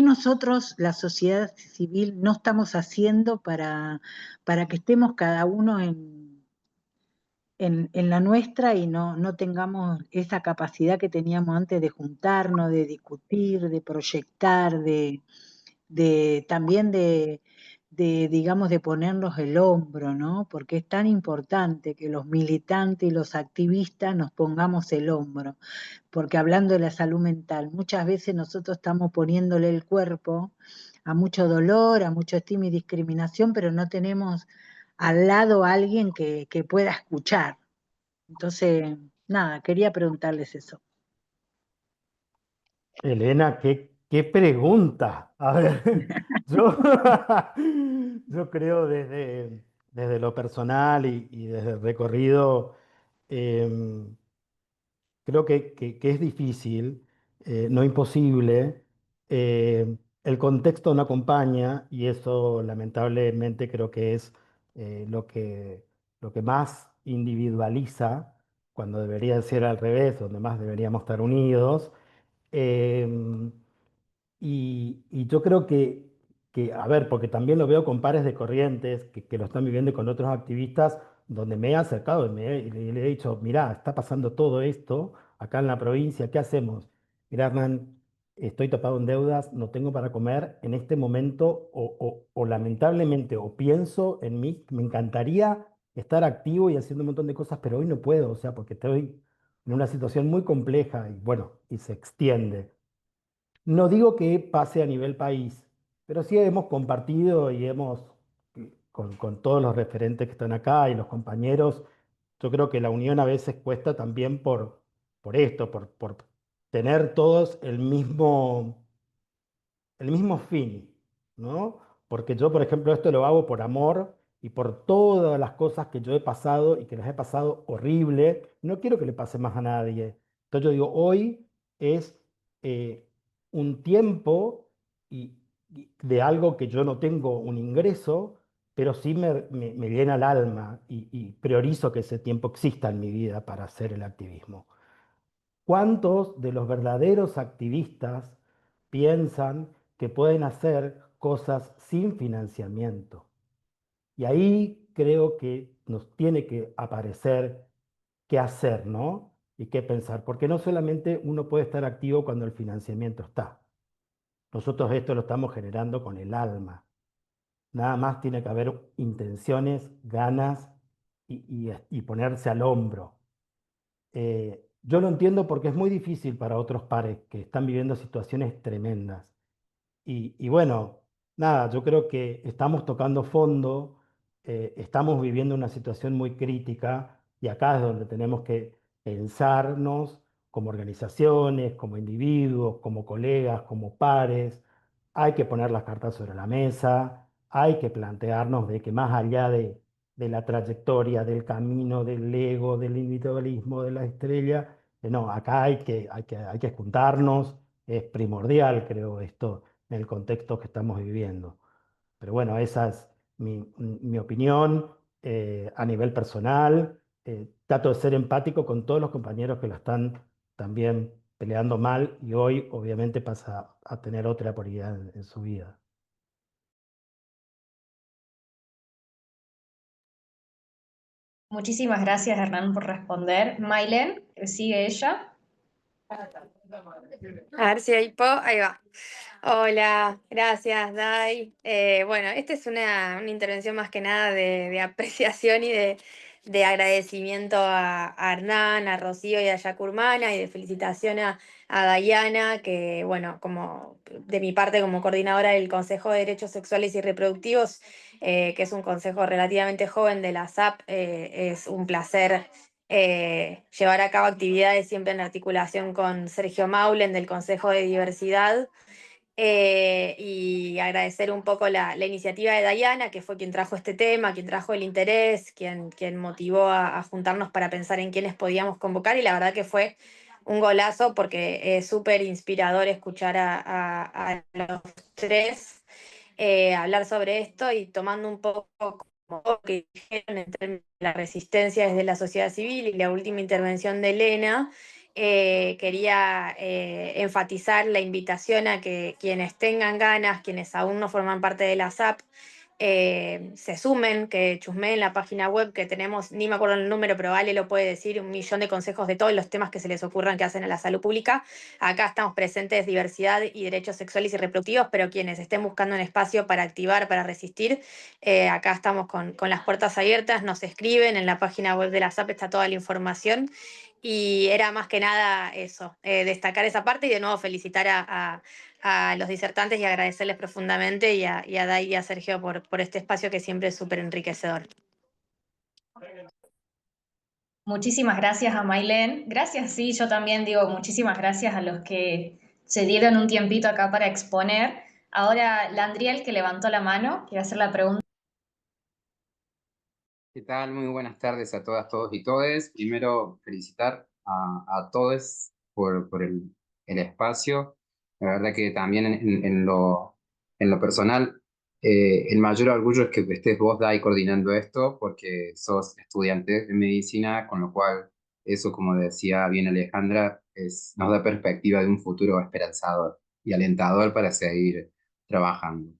nosotros, la sociedad civil, no estamos haciendo para que estemos cada uno en la nuestra y no tengamos esa capacidad que teníamos antes de juntarnos, de discutir, de proyectar, también digamos, de ponernos el hombro, ¿no? Porque es tan importante que los militantes y los activistas nos pongamos el hombro, porque hablando de la salud mental, muchas veces nosotros estamos poniéndole el cuerpo a mucho dolor, a mucho estigma y discriminación, pero no tenemos al lado a alguien que pueda escuchar. Entonces, nada, quería preguntarles eso. Elena, qué pregunta. A ver, yo, yo creo desde lo personal y desde el recorrido, em, creo que es difícil, no imposible. El contexto no acompaña y eso lamentablemente creo que es lo que más individualiza cuando debería ser al revés, donde más deberíamos estar unidos. Em, y yo creo a ver, porque también lo veo con pares de corrientes que lo están viviendo y con otros activistas, donde me he acercado y le he dicho, mirá, está pasando todo esto acá en la provincia, ¿qué hacemos? Mirá, Hernán, estoy topado en deudas, no tengo para comer en este momento, o lamentablemente, o pienso en mí, me encantaría estar activo y haciendo un montón de cosas, pero hoy no puedo, o sea, porque estoy en una situación muy compleja y bueno, y se extiende. No digo que pase a nivel país, pero sí hemos compartido y con todos los referentes que están acá y los compañeros, yo creo que la unión a veces cuesta también por esto, por tener todos el mismo fin, ¿no? Porque yo, por ejemplo, esto lo hago por amor y por todas las cosas que yo he pasado y que las he pasado horrible. No quiero que le pase más a nadie. Entonces yo digo, hoy es eh, un tiempo y de algo que yo no tengo un ingreso, pero sí me llena el alma y priorizo que ese tiempo exista en mi vida para hacer el activismo. ¿Cuántos de los verdaderos activistas piensan que pueden hacer cosas sin financiamiento? Y ahí creo que nos tiene que aparecer qué hacer, ¿no? Y qué pensar, porque no solamente uno puede estar activo cuando el financiamiento está. Nosotros esto lo estamos generando con el alma. Nada más tiene que haber intenciones, ganas y ponerse al hombro. Yo lo entiendo porque es muy difícil para otros pares que están viviendo situaciones tremendas. Y bueno, nada, yo creo que estamos tocando fondo, estamos viviendo una situación muy crítica y acá es donde tenemos que pensarnos como organizaciones, como individuos, como colegas, como pares. Hay que poner las cartas sobre la mesa, hay que plantearnos de que más allá de la trayectoria, del camino, del ego, del individualismo, de la estrella, no, acá hay que juntarnos, es primordial, creo, esto en el contexto que estamos viviendo. Pero bueno, esa es mi opinión a nivel personal. Trato de ser empático con todos los compañeros que la están también peleando mal y hoy obviamente pasa a tener otra prioridad en su vida. Muchísimas gracias, Hernán, por responder. Mailen, sigue ella. A ver si ahí ahí va. Hola, gracias, Dai. Bueno, esta es una intervención más que nada de apreciación y de agradecimiento a Hernán, a Rocío y a Yacurmana y de felicitación a Dayana, que bueno, como de mi parte como coordinadora del Consejo de Derechos Sexuales y Reproductivos, que es un consejo relativamente joven de la SAP, es un placer llevar a cabo actividades siempre en articulación con Sergio Maulen del Consejo de Diversidad. Y agradecer un poco la iniciativa de Dayana, que fue quien trajo este tema, quien trajo el interés, quien motivó a juntarnos para pensar en quiénes podíamos convocar, y la verdad que fue un golazo porque es súper inspirador escuchar a los tres hablar sobre esto y tomando un poco como lo que dijeron en términos de la resistencia desde la sociedad civil y la última intervención de Elena. Quería enfatizar la invitación a que quienes tengan ganas, quienes aún no forman parte de la SAP, se sumen, que chusmeen la página web que tenemos, ni me acuerdo el número, pero Ale lo puede decir, 1.000.000 de consejos de todos los temas que se les ocurran que hacen a la salud pública. Acá estamos presentes diversidad y derechos sexuales y reproductivos, pero quienes estén buscando un espacio para activar, para resistir, acá estamos con las puertas abiertas, nos escriben, en la página web de la SAP está toda la información. Y era más que nada eso, destacar esa parte y de nuevo felicitar a los disertantes y agradecerles profundamente y a Dai y a Sergio por este espacio que siempre es súper enriquecedor. Muchísimas gracias a Mailen. Gracias, sí, yo también digo muchísimas gracias a los que se dieron un tiempito acá para exponer. Ahora, Landriel, que levantó la mano, quiere hacer la pregunta. ¿Qué tal? Muy buenas tardes a todas, todos y todes. Primero, felicitar a todos por el espacio. La verdad que también en lo personal, el mayor orgullo es que estés vos, Dai, coordinando esto, porque sos estudiante de medicina, con lo cual eso, como decía bien Alejandra, nos da perspectiva de un futuro esperanzador y alentador para seguir trabajando.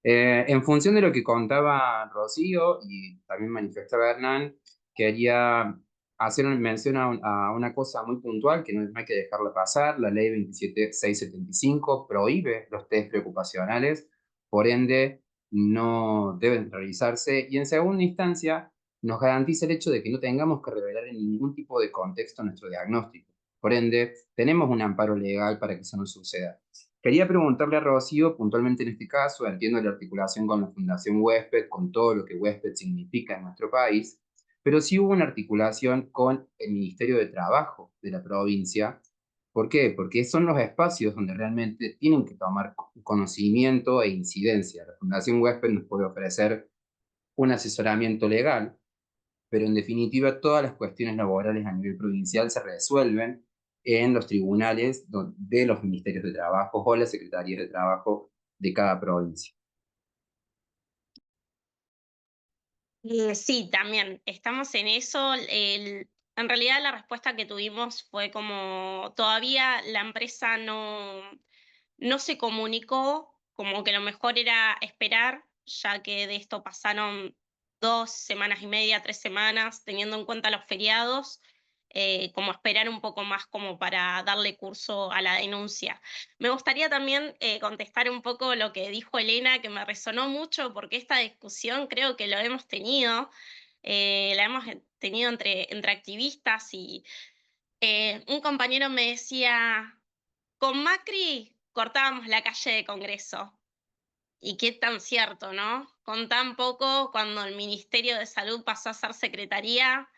En función de lo que contaba Rocío y también manifestaba Hernán, quería hacer una mención a una cosa muy puntual que no hay que dejarla pasar. La ley 27675 prohíbe los test preocupacionales, por ende no deben realizarse, y en segunda instancia nos garantiza el hecho de que no tengamos que revelar en ningún tipo de contexto nuestro diagnóstico. Por ende, tenemos un amparo legal para que eso no suceda. Quería preguntarle a Rocío, puntualmente en este caso, entiendo la articulación con la Fundación Huésped, con todo lo que Huésped significa en nuestro país, pero sí hubo una articulación con el Ministerio de Trabajo de la provincia. ¿Por qué? Porque son los espacios donde realmente tienen que tomar conocimiento e incidencia. La Fundación Huésped nos puede ofrecer un asesoramiento legal, pero en definitiva todas las cuestiones laborales a nivel provincial se resuelven en los tribunales de los ministerios de trabajo o las secretarías de trabajo de cada provincia. Sí, también estamos en eso. En realidad la respuesta que tuvimos fue como todavía la empresa no se comunicó, como que lo mejor era esperar, ya que de esto pasaron 2 semanas y media, 3 semanas, teniendo en cuenta los feriados, como esperar un poco más como para darle curso a la denuncia. Me gustaría también contestar un poco lo que dijo Elena, que me resonó mucho, porque esta discusión creo que lo hemos tenido, la hemos tenido entre activistas y un compañero me decía, con Macri cortábamos la calle de Congreso. Y qué tan cierto, ¿no? Con tan poco, cuando el Ministerio de Salud pasó a ser secretaría,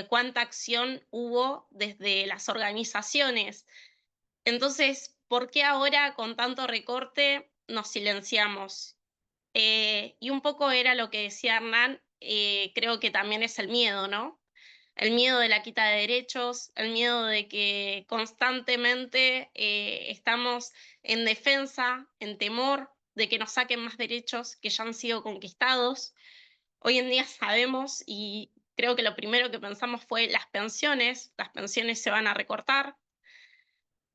cuánta acción hubo desde las organizaciones. Entonces, ¿por qué ahora con tanto recorte nos silenciamos? Y un poco era lo que decía Hernán, creo que también es el miedo, ¿no? El miedo de la quita de derechos, el miedo de que constantemente estamos en defensa, en temor de que nos saquen más derechos que ya han sido conquistados. Hoy en día sabemos y creo que lo primero que pensamos fue las pensiones se van a recortar.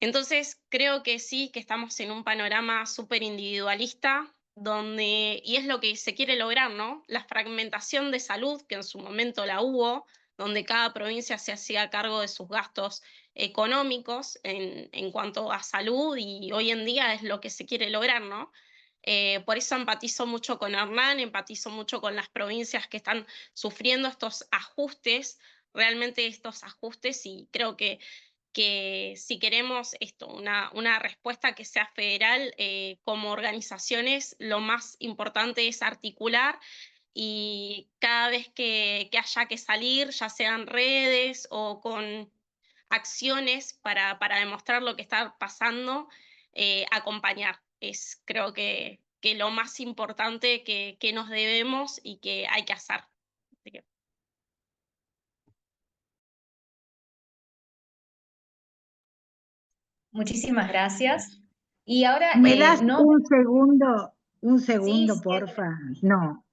Entonces, creo que sí, que estamos en un panorama súper individualista, donde, y es lo que se quiere lograr, ¿no? La fragmentación de salud, que en su momento la hubo, donde cada provincia se hacía cargo de sus gastos económicos en cuanto a salud, y hoy en día es lo que se quiere lograr, ¿no? Por eso empatizo mucho con Hernán, empatizo mucho con las provincias que están sufriendo estos ajustes, realmente estos ajustes, y creo que si queremos esto, una respuesta que sea federal, como organizaciones, lo más importante es articular y cada vez que haya que salir, ya sean redes o con acciones para demostrar lo que está pasando, acompañar. Es creo que lo más importante que nos debemos y que hay que hacer. Así que- Muchísimas gracias. Y ahora, ¿Me das no, un sí, segundo, sí, porfa? No.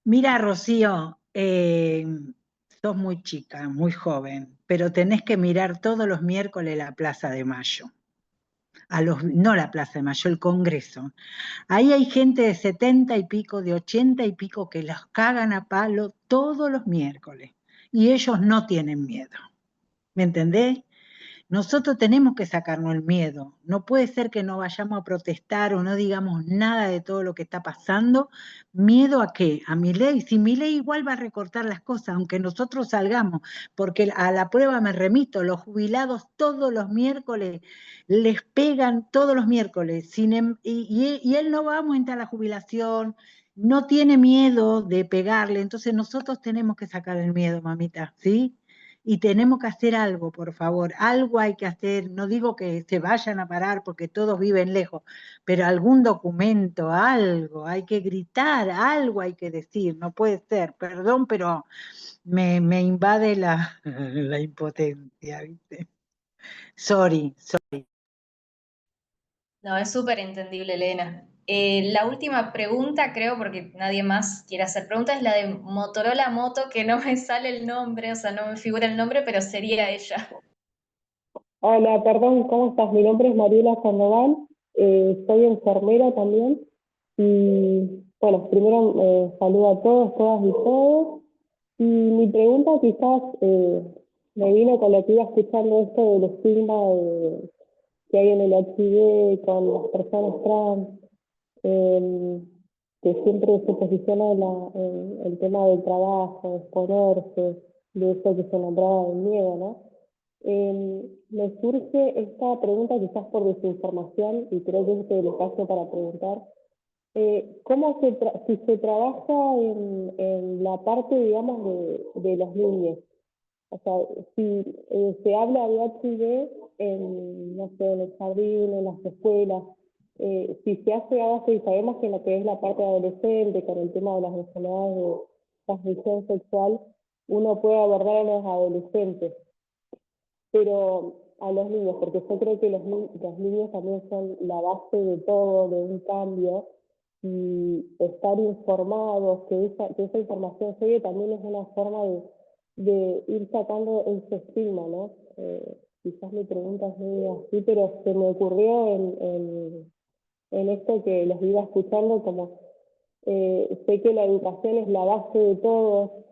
Mira, Rocío, sos muy chica, muy joven, pero tenés que mirar todos los miércoles la Plaza de Mayo. No la Plaza de Mayo, el Congreso. Ahí hay gente de 70 y pico, de 80 y pico, que los cagan a palo todos los miércoles. Y ellos no tienen miedo. ¿Me entendés? Nosotros tenemos que sacarnos el miedo. No puede ser que no vayamos a protestar o no digamos nada de todo lo que está pasando. ¿Miedo a qué? A Milei. Si Milei igual va a recortar las cosas, aunque nosotros salgamos, porque a la prueba me remito, los jubilados todos los miércoles les pegan todos los miércoles. Y él no va a aumentar la jubilación, no tiene miedo de pegarle. Entonces nosotros tenemos que sacar el miedo, mamita, ¿sí? Y tenemos que hacer algo, por favor, algo hay que hacer, no digo que se vayan a parar porque todos viven lejos, pero algún documento, algo, hay que gritar, algo hay que decir, no puede ser, perdón, pero me invade la impotencia, ¿viste? Sorry. no, es súper entendible, Elena. La última pregunta, creo, porque nadie más quiere hacer preguntas, es la de Motorola Moto, que no me sale el nombre, o sea, no me figura el nombre, pero sería ella. Hola, perdón, ¿cómo estás? Mi nombre es Mariela Sandoval, soy enfermera también y bueno, primero saludo a todos, todas y todos y mi pregunta quizás me vino con lo que iba escuchando esto del estigma que hay en el HIV con las personas trans, que siempre se posiciona en el tema del trabajo, exponerse, de eso que se nombraba del miedo, ¿no? Me surge esta pregunta quizás por desinformación y creo que este es el espacio para preguntar. Si se trabaja en la parte, digamos, de los niños? O sea, si se habla de HIV en, no sé, en el jardín, en las escuelas, si se hace algo y sabemos que en lo que es la parte adolescente, con el tema de las enfermedades de transmisión sexual, uno puede abordar a los adolescentes, pero a los niños, porque yo creo que los niños también son la base de todo, de un cambio, y estar informados, que esa información llegue también es una forma de ir sacando ese estigma, ¿no? Quizás mi pregunta es medio así, pero se me ocurrió en esto que los iba escuchando, como Sé que la educación es la base de todo,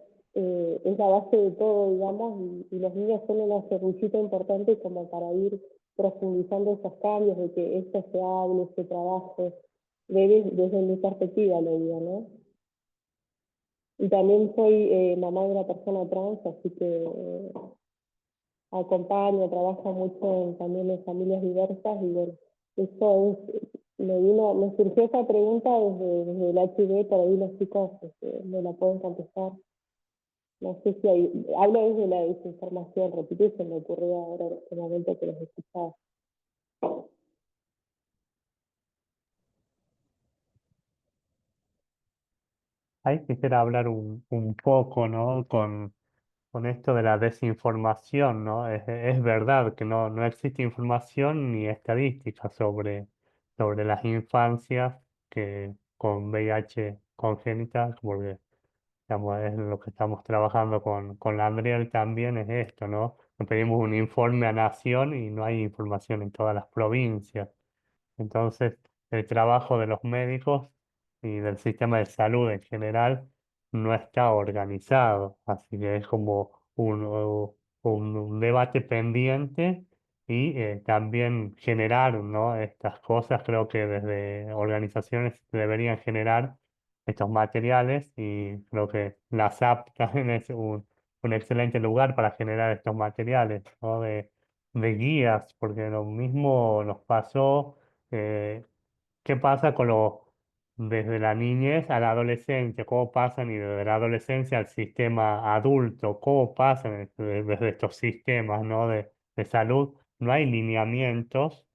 digamos, y los niños son una servilleta importante como para ir profundizando esos cambios, de que esto se hable, se trabaje, desde mi perspectiva lo digo, ¿no? Y también soy mamá de una persona trans, así que acompaño, trabajo mucho también en familias diversas y bueno, eso es, me surgió esa pregunta desde el HIV, por ahí los chicos me la pueden contestar. No sé si hablo desde la desinformación, repito, y se me ocurrió ahora en este momento que los escuchaba. Ahí quisiera hablar un poco, ¿no? Con esto de la desinformación, ¿no? Es verdad que no existe información ni estadística sobre las infancias que con VIH congénita, porque digamos, es lo que estamos trabajando con la Andriel también, es esto, ¿no? Le pedimos un informe a Nación y no hay información en todas las provincias. Entonces, el trabajo de los médicos y del sistema de salud en general no está organizado, así que es como un debate pendiente y también generar, ¿no? Estas cosas, creo que desde organizaciones deberían generar estos materiales y creo que la SAP también es un excelente lugar para generar estos materiales, ¿no? De guías, porque lo mismo nos pasó. ¿Qué pasa desde la niñez a la adolescencia? ¿Cómo pasan y desde la adolescencia al sistema adulto? ¿Cómo pasan desde estos sistemas, ¿no? de salud? No hay lineamientos,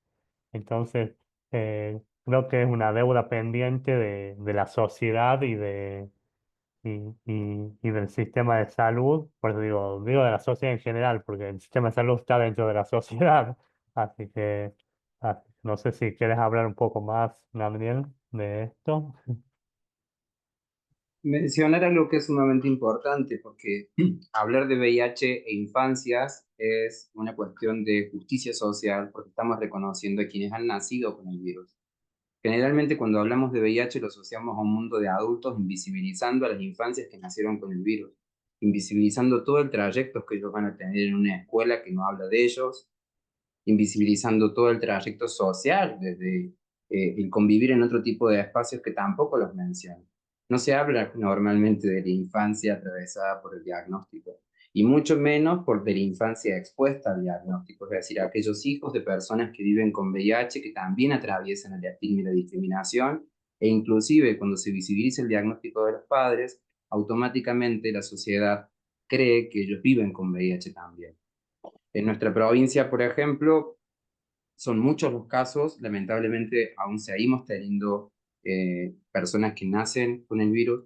entonces creo que es una deuda pendiente de la sociedad y del sistema de salud, por eso digo de la sociedad en general, porque el sistema de salud está dentro de la sociedad, así que no sé si quieres hablar un poco más, Gabriel, de esto. Mencionar algo que es sumamente importante, porque hablar de VIH e infancias es una cuestión de justicia social, porque estamos reconociendo a quienes han nacido con el virus. Generalmente cuando hablamos de VIH lo asociamos a un mundo de adultos invisibilizando a las infancias que nacieron con el virus, invisibilizando todo el trayecto que ellos van a tener en una escuela que no habla de ellos, invisibilizando todo el trayecto social, desde el convivir en otro tipo de espacios que tampoco los mencionan. No se habla normalmente de la infancia atravesada por el diagnóstico, y mucho menos de la infancia expuesta al diagnóstico, es decir, aquellos hijos de personas que viven con VIH que también atraviesan el estigma y la discriminación, e inclusive cuando se visibiliza el diagnóstico de los padres, automáticamente la sociedad cree que ellos viven con VIH también. En nuestra provincia, por ejemplo, son muchos los casos, lamentablemente aún seguimos teniendo personas que nacen con el virus,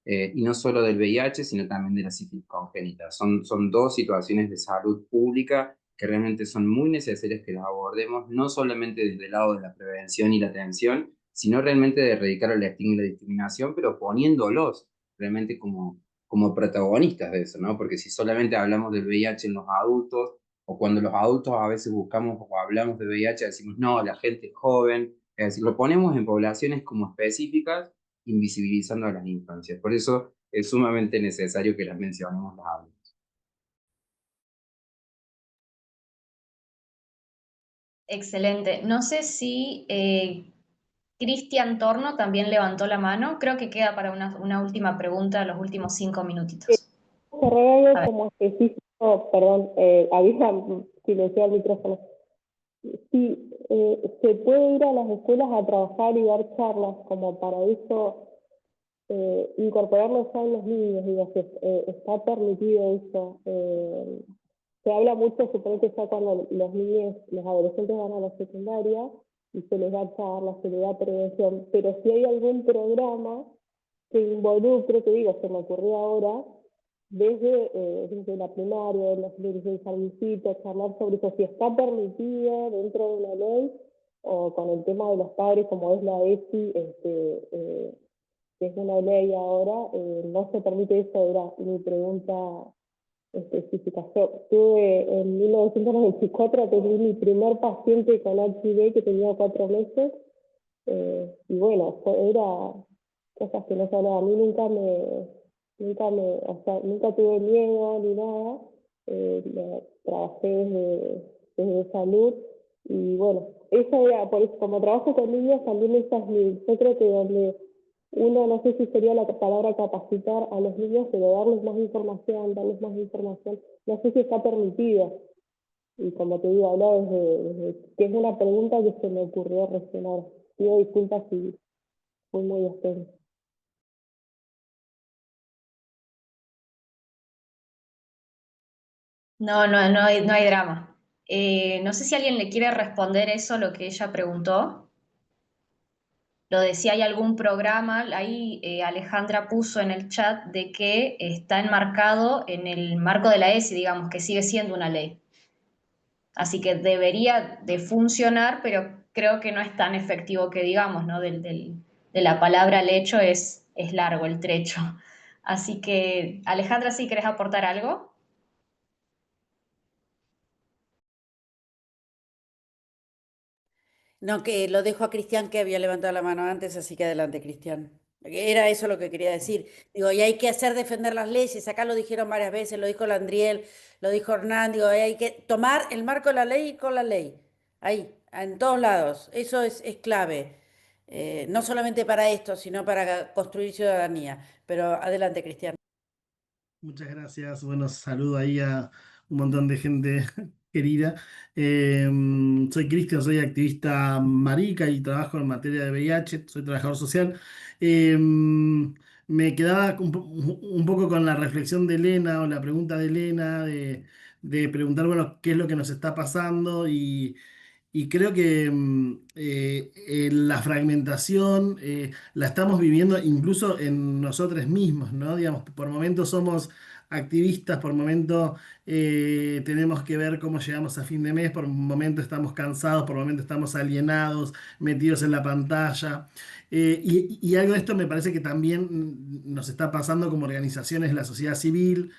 y no solo del VIH, sino también de la sífilis congénita. Son dos situaciones de salud pública que realmente son muy necesarias que las abordemos, no solamente desde el lado de la prevención y la atención, sino realmente de erradicar el estigma y la discriminación, pero poniéndolos realmente como protagonistas de eso, ¿no? Porque si solamente hablamos del VIH en los adultos, o cuando los adultos a veces buscamos o hablamos de VIH, decimos, no, la gente joven, es decir, lo ponemos en poblaciones como específicas, invisibilizando a las infancias. Por eso es sumamente necesario que las mencionemos, las hablemos. Excelente. No sé si Cristian Torno también levantó la mano. Creo que queda para una última pregunta, los últimos 5 minutitos. Cerrar A algo ver. como específico, perdón, había silenciado el micrófono. Sí, se puede ir a las escuelas a trabajar y dar charlas como para eso, incorporarlos ya en los niños, digo, está permitido eso. Se habla mucho, supongo que ya cuando los niños, los adolescentes van a la secundaria y se les da charlas, se les da prevención, pero si hay algún programa que involucre, te digo, se me ocurrió ahora, desde la primaria, desde el jardincito, charlar sobre eso, si está permitido dentro de una ley, o con el tema de los padres, como es la ESI, que es una ley ahora, no se permite eso, era mi pregunta específica. Yo tuve en 1994, atendí mi primer paciente con HIV que tenía 4 meses, y bueno, cosas que no se hablaban. A mí o sea, nunca tuve miedo ni nada. Trabajé desde salud y bueno, eso era, por eso, como trabajo con niños también yo creo que donde uno, no sé si sería la palabra capacitar a los niños, pero darles más información, no sé si está permitido. Y como te digo, hablo desde que es una pregunta que se me ocurrió recién ahora. Pido disculpas si fui muy extensa. No hay drama. No sé si alguien le quiere responder eso, lo que ella preguntó. Lo de si hay algún programa, ahí Alejandra puso en el chat de que está enmarcado en el marco de la ESI, digamos, que sigue siendo una ley. Así que debería de funcionar, pero creo que no es tan efectivo que digamos, ¿no? De la palabra al hecho es largo el trecho. Así que, Alejandra, ¿sí querés aportar algo? No, que lo dejo a Cristian, que había levantado la mano antes, así que adelante, Cristian. Era eso lo que quería decir. Digo, y hay que hacer defender las leyes. Acá lo dijeron varias veces, lo dijo Landriel, lo dijo Hernán. Digo, hay que tomar el marco de la ley y con la ley. Ahí, en todos lados. Eso es clave. No solamente para esto, sino para construir ciudadanía. Pero adelante, Cristian. Muchas gracias. Bueno, saludo ahí a un montón de gente querida. Soy Cristian, soy activista marica y trabajo en materia de VIH, soy trabajador social. Me quedaba un poco con la reflexión de Elena o la pregunta de Elena de preguntar, bueno, qué es lo que nos está pasando y creo que la fragmentación la estamos viviendo incluso en nosotros mismos, ¿no? Digamos, por momentos somos activistas, por momentos tenemos que ver cómo llegamos a fin de mes, por momentos estamos cansados, por momentos estamos alienados, metidos en la pantalla. Y algo de esto me parece que también nos está pasando como organizaciones de la sociedad civil.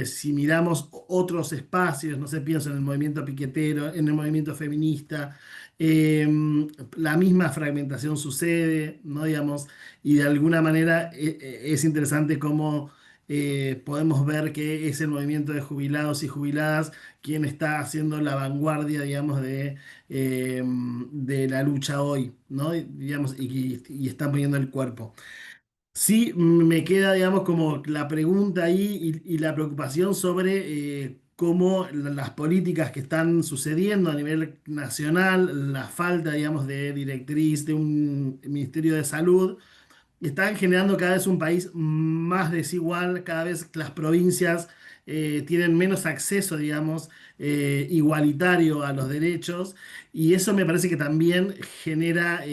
Si miramos otros espacios, no sé, pienso en el movimiento piquetero, en el movimiento feminista, eh, la misma fragmentación sucede, ¿no? Digamos, y de alguna manera es interesante cómo podemos ver que es el movimiento de jubilados y jubiladas quien está haciendo la vanguardia, digamos, de la lucha hoy, ¿no? Y, digamos, y están poniendo el cuerpo. Sí, me queda, digamos, como la pregunta ahí y la preocupación sobre cómo las políticas que están sucediendo a nivel nacional, la falta, digamos, de directriz de un Ministerio de Salud, están generando cada vez un país más desigual, cada vez las provincias tienen menos acceso, digamos, igualitario a los derechos, y eso me parece que también genera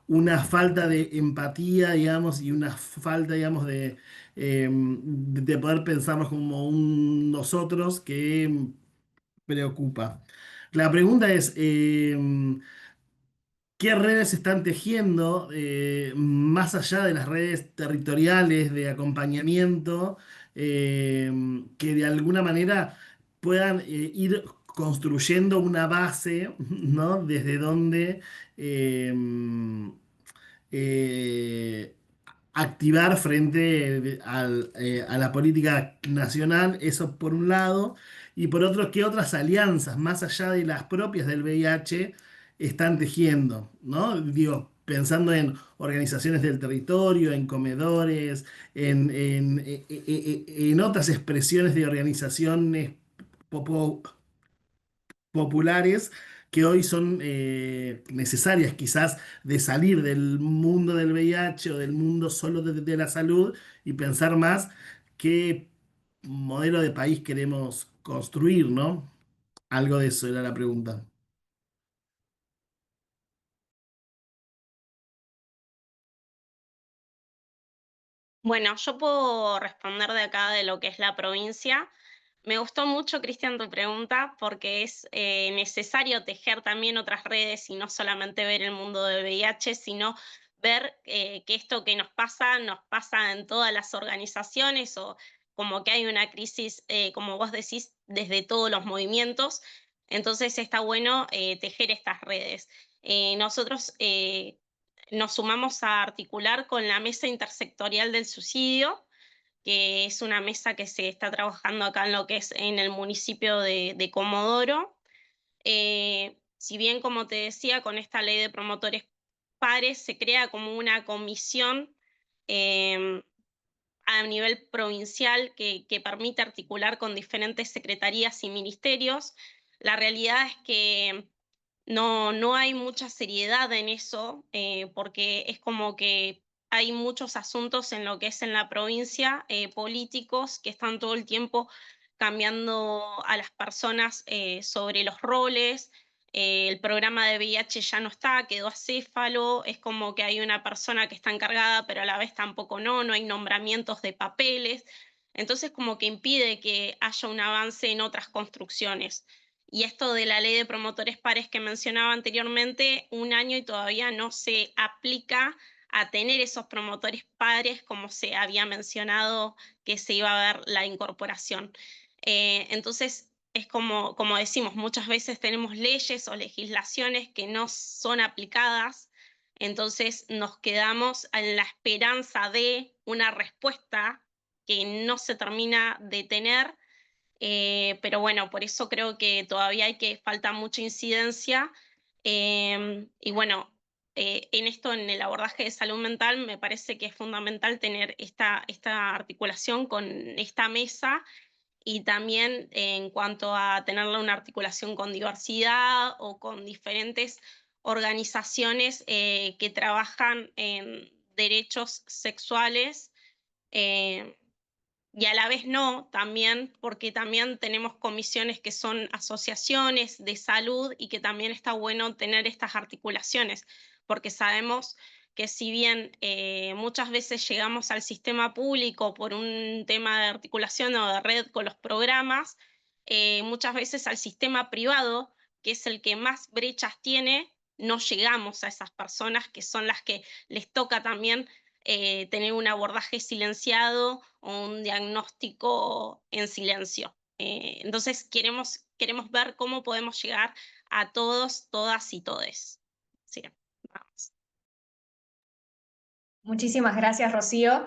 una falta de empatía, digamos, y una falta, digamos, de poder pensarnos como un nosotros que preocupa. La pregunta es, ¿qué redes se están tejiendo más allá de las redes territoriales de acompañamiento que de alguna manera puedan ir construyendo una base, ¿no? Desde donde eh, eh, activar frente a la política nacional, eso por un lado, y por otro, qué otras alianzas, más allá de las propias del VIH, están tejiendo, ¿no? Digo, pensando en organizaciones del territorio, en comedores, en otras expresiones de organizaciones popo- populares que hoy son necesarias quizás de salir del mundo del VIH o del mundo solo de la salud y pensar más qué modelo de país queremos construir, ¿no? Algo de eso era la pregunta. Bueno, yo puedo responder de acá de lo que es la provincia. Me gustó mucho, Cristian, tu pregunta, porque es necesario tejer también otras redes y no solamente ver el mundo del VIH, sino ver que esto que nos pasa en todas las organizaciones o como que hay una crisis, como vos decís, desde todos los movimientos. Entonces está bueno tejer estas redes. Nosotros nos sumamos a articular con la Mesa Intersectorial del Suicidio, que es una mesa que se está trabajando acá en lo que es en el municipio de Comodoro. Si bien, como te decía, con esta ley de promotores pares se crea como una comisión a nivel provincial que permite articular con diferentes secretarías y ministerios, la realidad es que no hay mucha seriedad en eso, porque es como que hay muchos asuntos en lo que es en la provincia, políticos, que están todo el tiempo cambiando a las personas sobre los roles. El programa de VIH ya no está, quedó acéfalo, es como que hay una persona que está encargada, pero a la vez tampoco no hay nombramientos de papeles. Entonces como que impide que haya un avance en otras construcciones. Y esto de la ley de promotores pares que mencionaba anteriormente, 1 año y todavía no se aplica a tener esos promotores pares como se había mencionado que se iba a ver la incorporación. Entonces, es como decimos, muchas veces tenemos leyes o legislaciones que no son aplicadas, entonces nos quedamos en la esperanza de una respuesta que no se termina de tener. Pero bueno, por eso creo que todavía falta mucha incidencia. Y bueno, en esto, en el abordaje de salud mental, me parece que es fundamental tener esta articulación con esta mesa y también en cuanto a tenerla una articulación con diversidad o con diferentes organizaciones que trabajan en derechos sexuales. Y a la vez no, también, porque también tenemos comisiones que son asociaciones de salud y que también está bueno tener estas articulaciones, porque sabemos que si bien muchas veces llegamos al sistema público por un tema de articulación o de red con los programas, muchas veces al sistema privado, que es el que más brechas tiene, no llegamos a esas personas que son las que les toca también tener un abordaje silenciado o un diagnóstico en silencio. Entonces queremos ver cómo podemos llegar a todos, todas y todes. Sí, vamos. Muchísimas gracias, Rocío.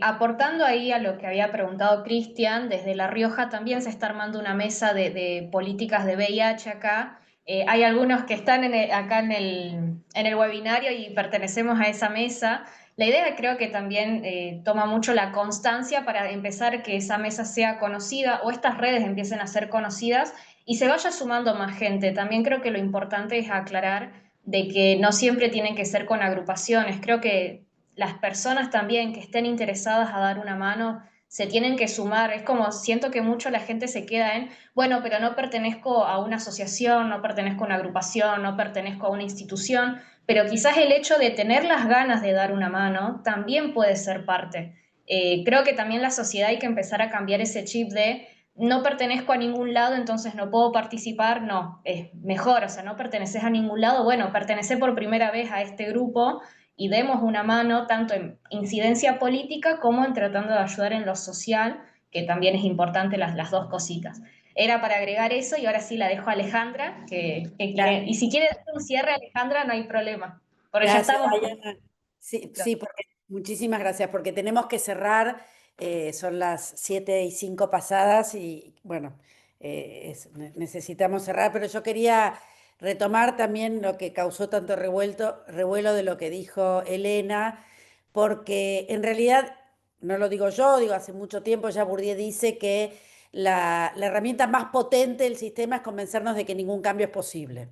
Aportando ahí a lo que había preguntado Cristian, desde La Rioja también se está armando una mesa de políticas de VIH acá. Hay algunos que están acá en el webinario y pertenecemos a esa mesa. La idea creo que también toma mucho la constancia para empezar que esa mesa sea conocida o estas redes empiecen a ser conocidas y se vaya sumando más gente. También creo que lo importante es aclarar de que no siempre tienen que ser con agrupaciones. Creo que las personas también que estén interesadas a dar una mano se tienen que sumar. Es como siento que mucho la gente se queda en, bueno, pero no pertenezco a una asociación, no pertenezco a una agrupación, no pertenezco a una institución, pero quizás el hecho de tener las ganas de dar una mano también puede ser parte. Creo que también la sociedad hay que empezar a cambiar ese chip de no pertenezco a ningún lado, entonces no puedo participar. No, es mejor, o sea, no perteneces a ningún lado, bueno, pertenece por primera vez a este grupo y demos una mano tanto en incidencia política como en tratando de ayudar en lo social, que también es importante las dos cositas. Era para agregar eso y ahora sí la dejo a Alejandra, que quiere, y si quiere dar un cierre, Alejandra, no hay problema, porque ya Gracias, estamos. Dayana. Sí, porque, muchísimas gracias, porque tenemos que cerrar, son las 7:05 pasadas y bueno, necesitamos cerrar, pero yo quería retomar también lo que causó tanto revuelo de lo que dijo Elena, porque en realidad, no lo digo yo, digo hace mucho tiempo ya Bourdieu dice que la herramienta más potente del sistema es convencernos de que ningún cambio es posible.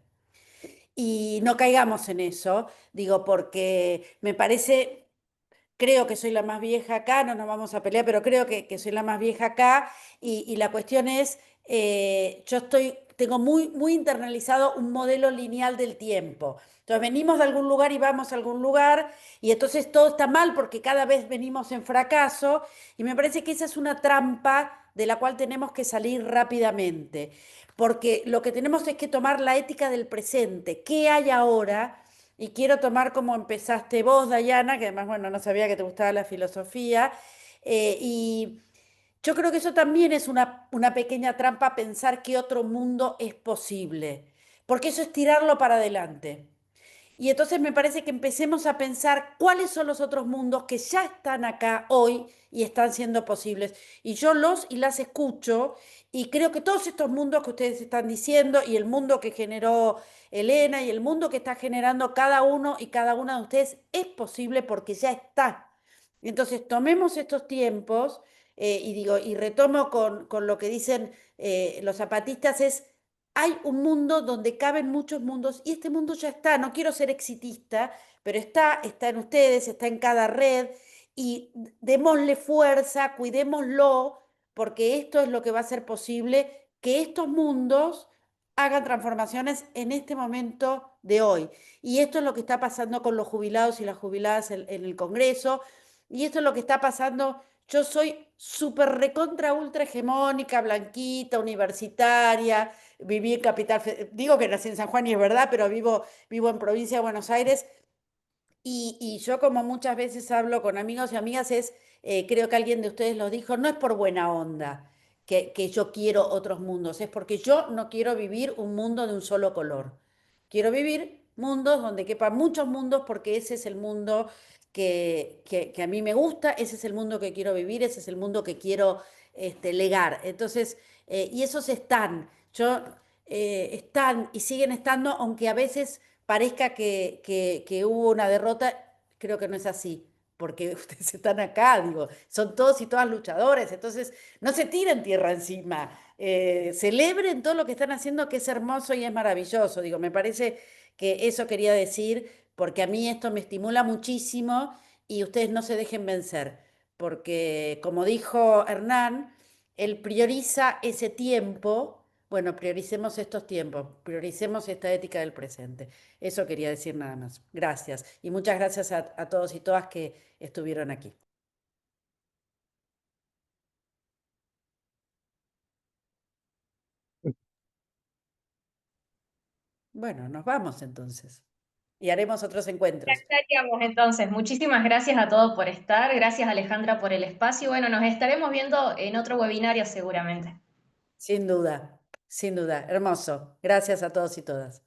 Y no caigamos en eso, digo, porque me parece, creo que soy la más vieja acá, no nos vamos a pelear, pero creo que soy la más vieja acá y la cuestión es, yo tengo muy internalizado un modelo lineal del tiempo. Entonces venimos de algún lugar y vamos a algún lugar y entonces todo está mal porque cada vez venimos en fracaso y me parece que esa es una trampa de la cual tenemos que salir rápidamente, porque lo que tenemos es que tomar la ética del presente. ¿Qué hay ahora? Y quiero tomar como empezaste vos, Dayana, que además, bueno, no sabía que te gustaba la filosofía. Y yo creo que eso también es una pequeña trampa, pensar que otro mundo es posible, porque eso es tirarlo para adelante. Y entonces me parece que empecemos a pensar cuáles son los otros mundos que ya están acá hoy y están siendo posibles. Y yo los y las escucho y creo que todos estos mundos que ustedes están diciendo y el mundo que generó Elena y el mundo que está generando cada uno y cada una de ustedes es posible porque ya está. Entonces tomemos estos tiempos y digo, y retomo con lo que dicen los zapatistas, es hay un mundo donde caben muchos mundos y este mundo ya está. No quiero ser exitista, pero está en ustedes, está en cada red y démosle fuerza, cuidémoslo, porque esto es lo que va a hacer posible que estos mundos hagan transformaciones en este momento de hoy. Y esto es lo que está pasando con los jubilados y las jubiladas en el Congreso, y esto es lo que está pasando. Yo soy súper recontra ultra hegemónica, blanquita, universitaria, viví en Capital, digo que nací en San Juan y es verdad, pero vivo en provincia de Buenos Aires y yo como muchas veces hablo con amigos y amigas creo que alguien de ustedes lo dijo, no es por buena onda que yo quiero otros mundos, es porque yo no quiero vivir un mundo de un solo color. Quiero vivir mundos donde quepan muchos mundos porque ese es el mundo que a mí me gusta, ese es el mundo que quiero vivir, ese es el mundo que quiero legar. Entonces, y esos están y siguen estando, aunque a veces parezca que hubo una derrota, creo que no es así, porque ustedes están acá, digo, son todos y todas luchadores, entonces no se tiren tierra encima, celebren todo lo que están haciendo, que es hermoso y es maravilloso, digo, me parece que eso quería decir, porque a mí esto me estimula muchísimo y ustedes no se dejen vencer, porque como dijo Hernán, él prioriza ese tiempo. Bueno, prioricemos estos tiempos, prioricemos esta ética del presente. Eso quería decir nada más. Gracias. Y muchas gracias a todos y todas que estuvieron aquí. Bueno, nos vamos entonces. Y haremos otros Ya encuentros. estaríamos entonces. Muchísimas gracias a todos por estar. Gracias Alejandra por el espacio. Bueno, nos estaremos viendo en otro webinario seguramente. Sin duda, sin duda. Hermoso. Gracias a todos y todas.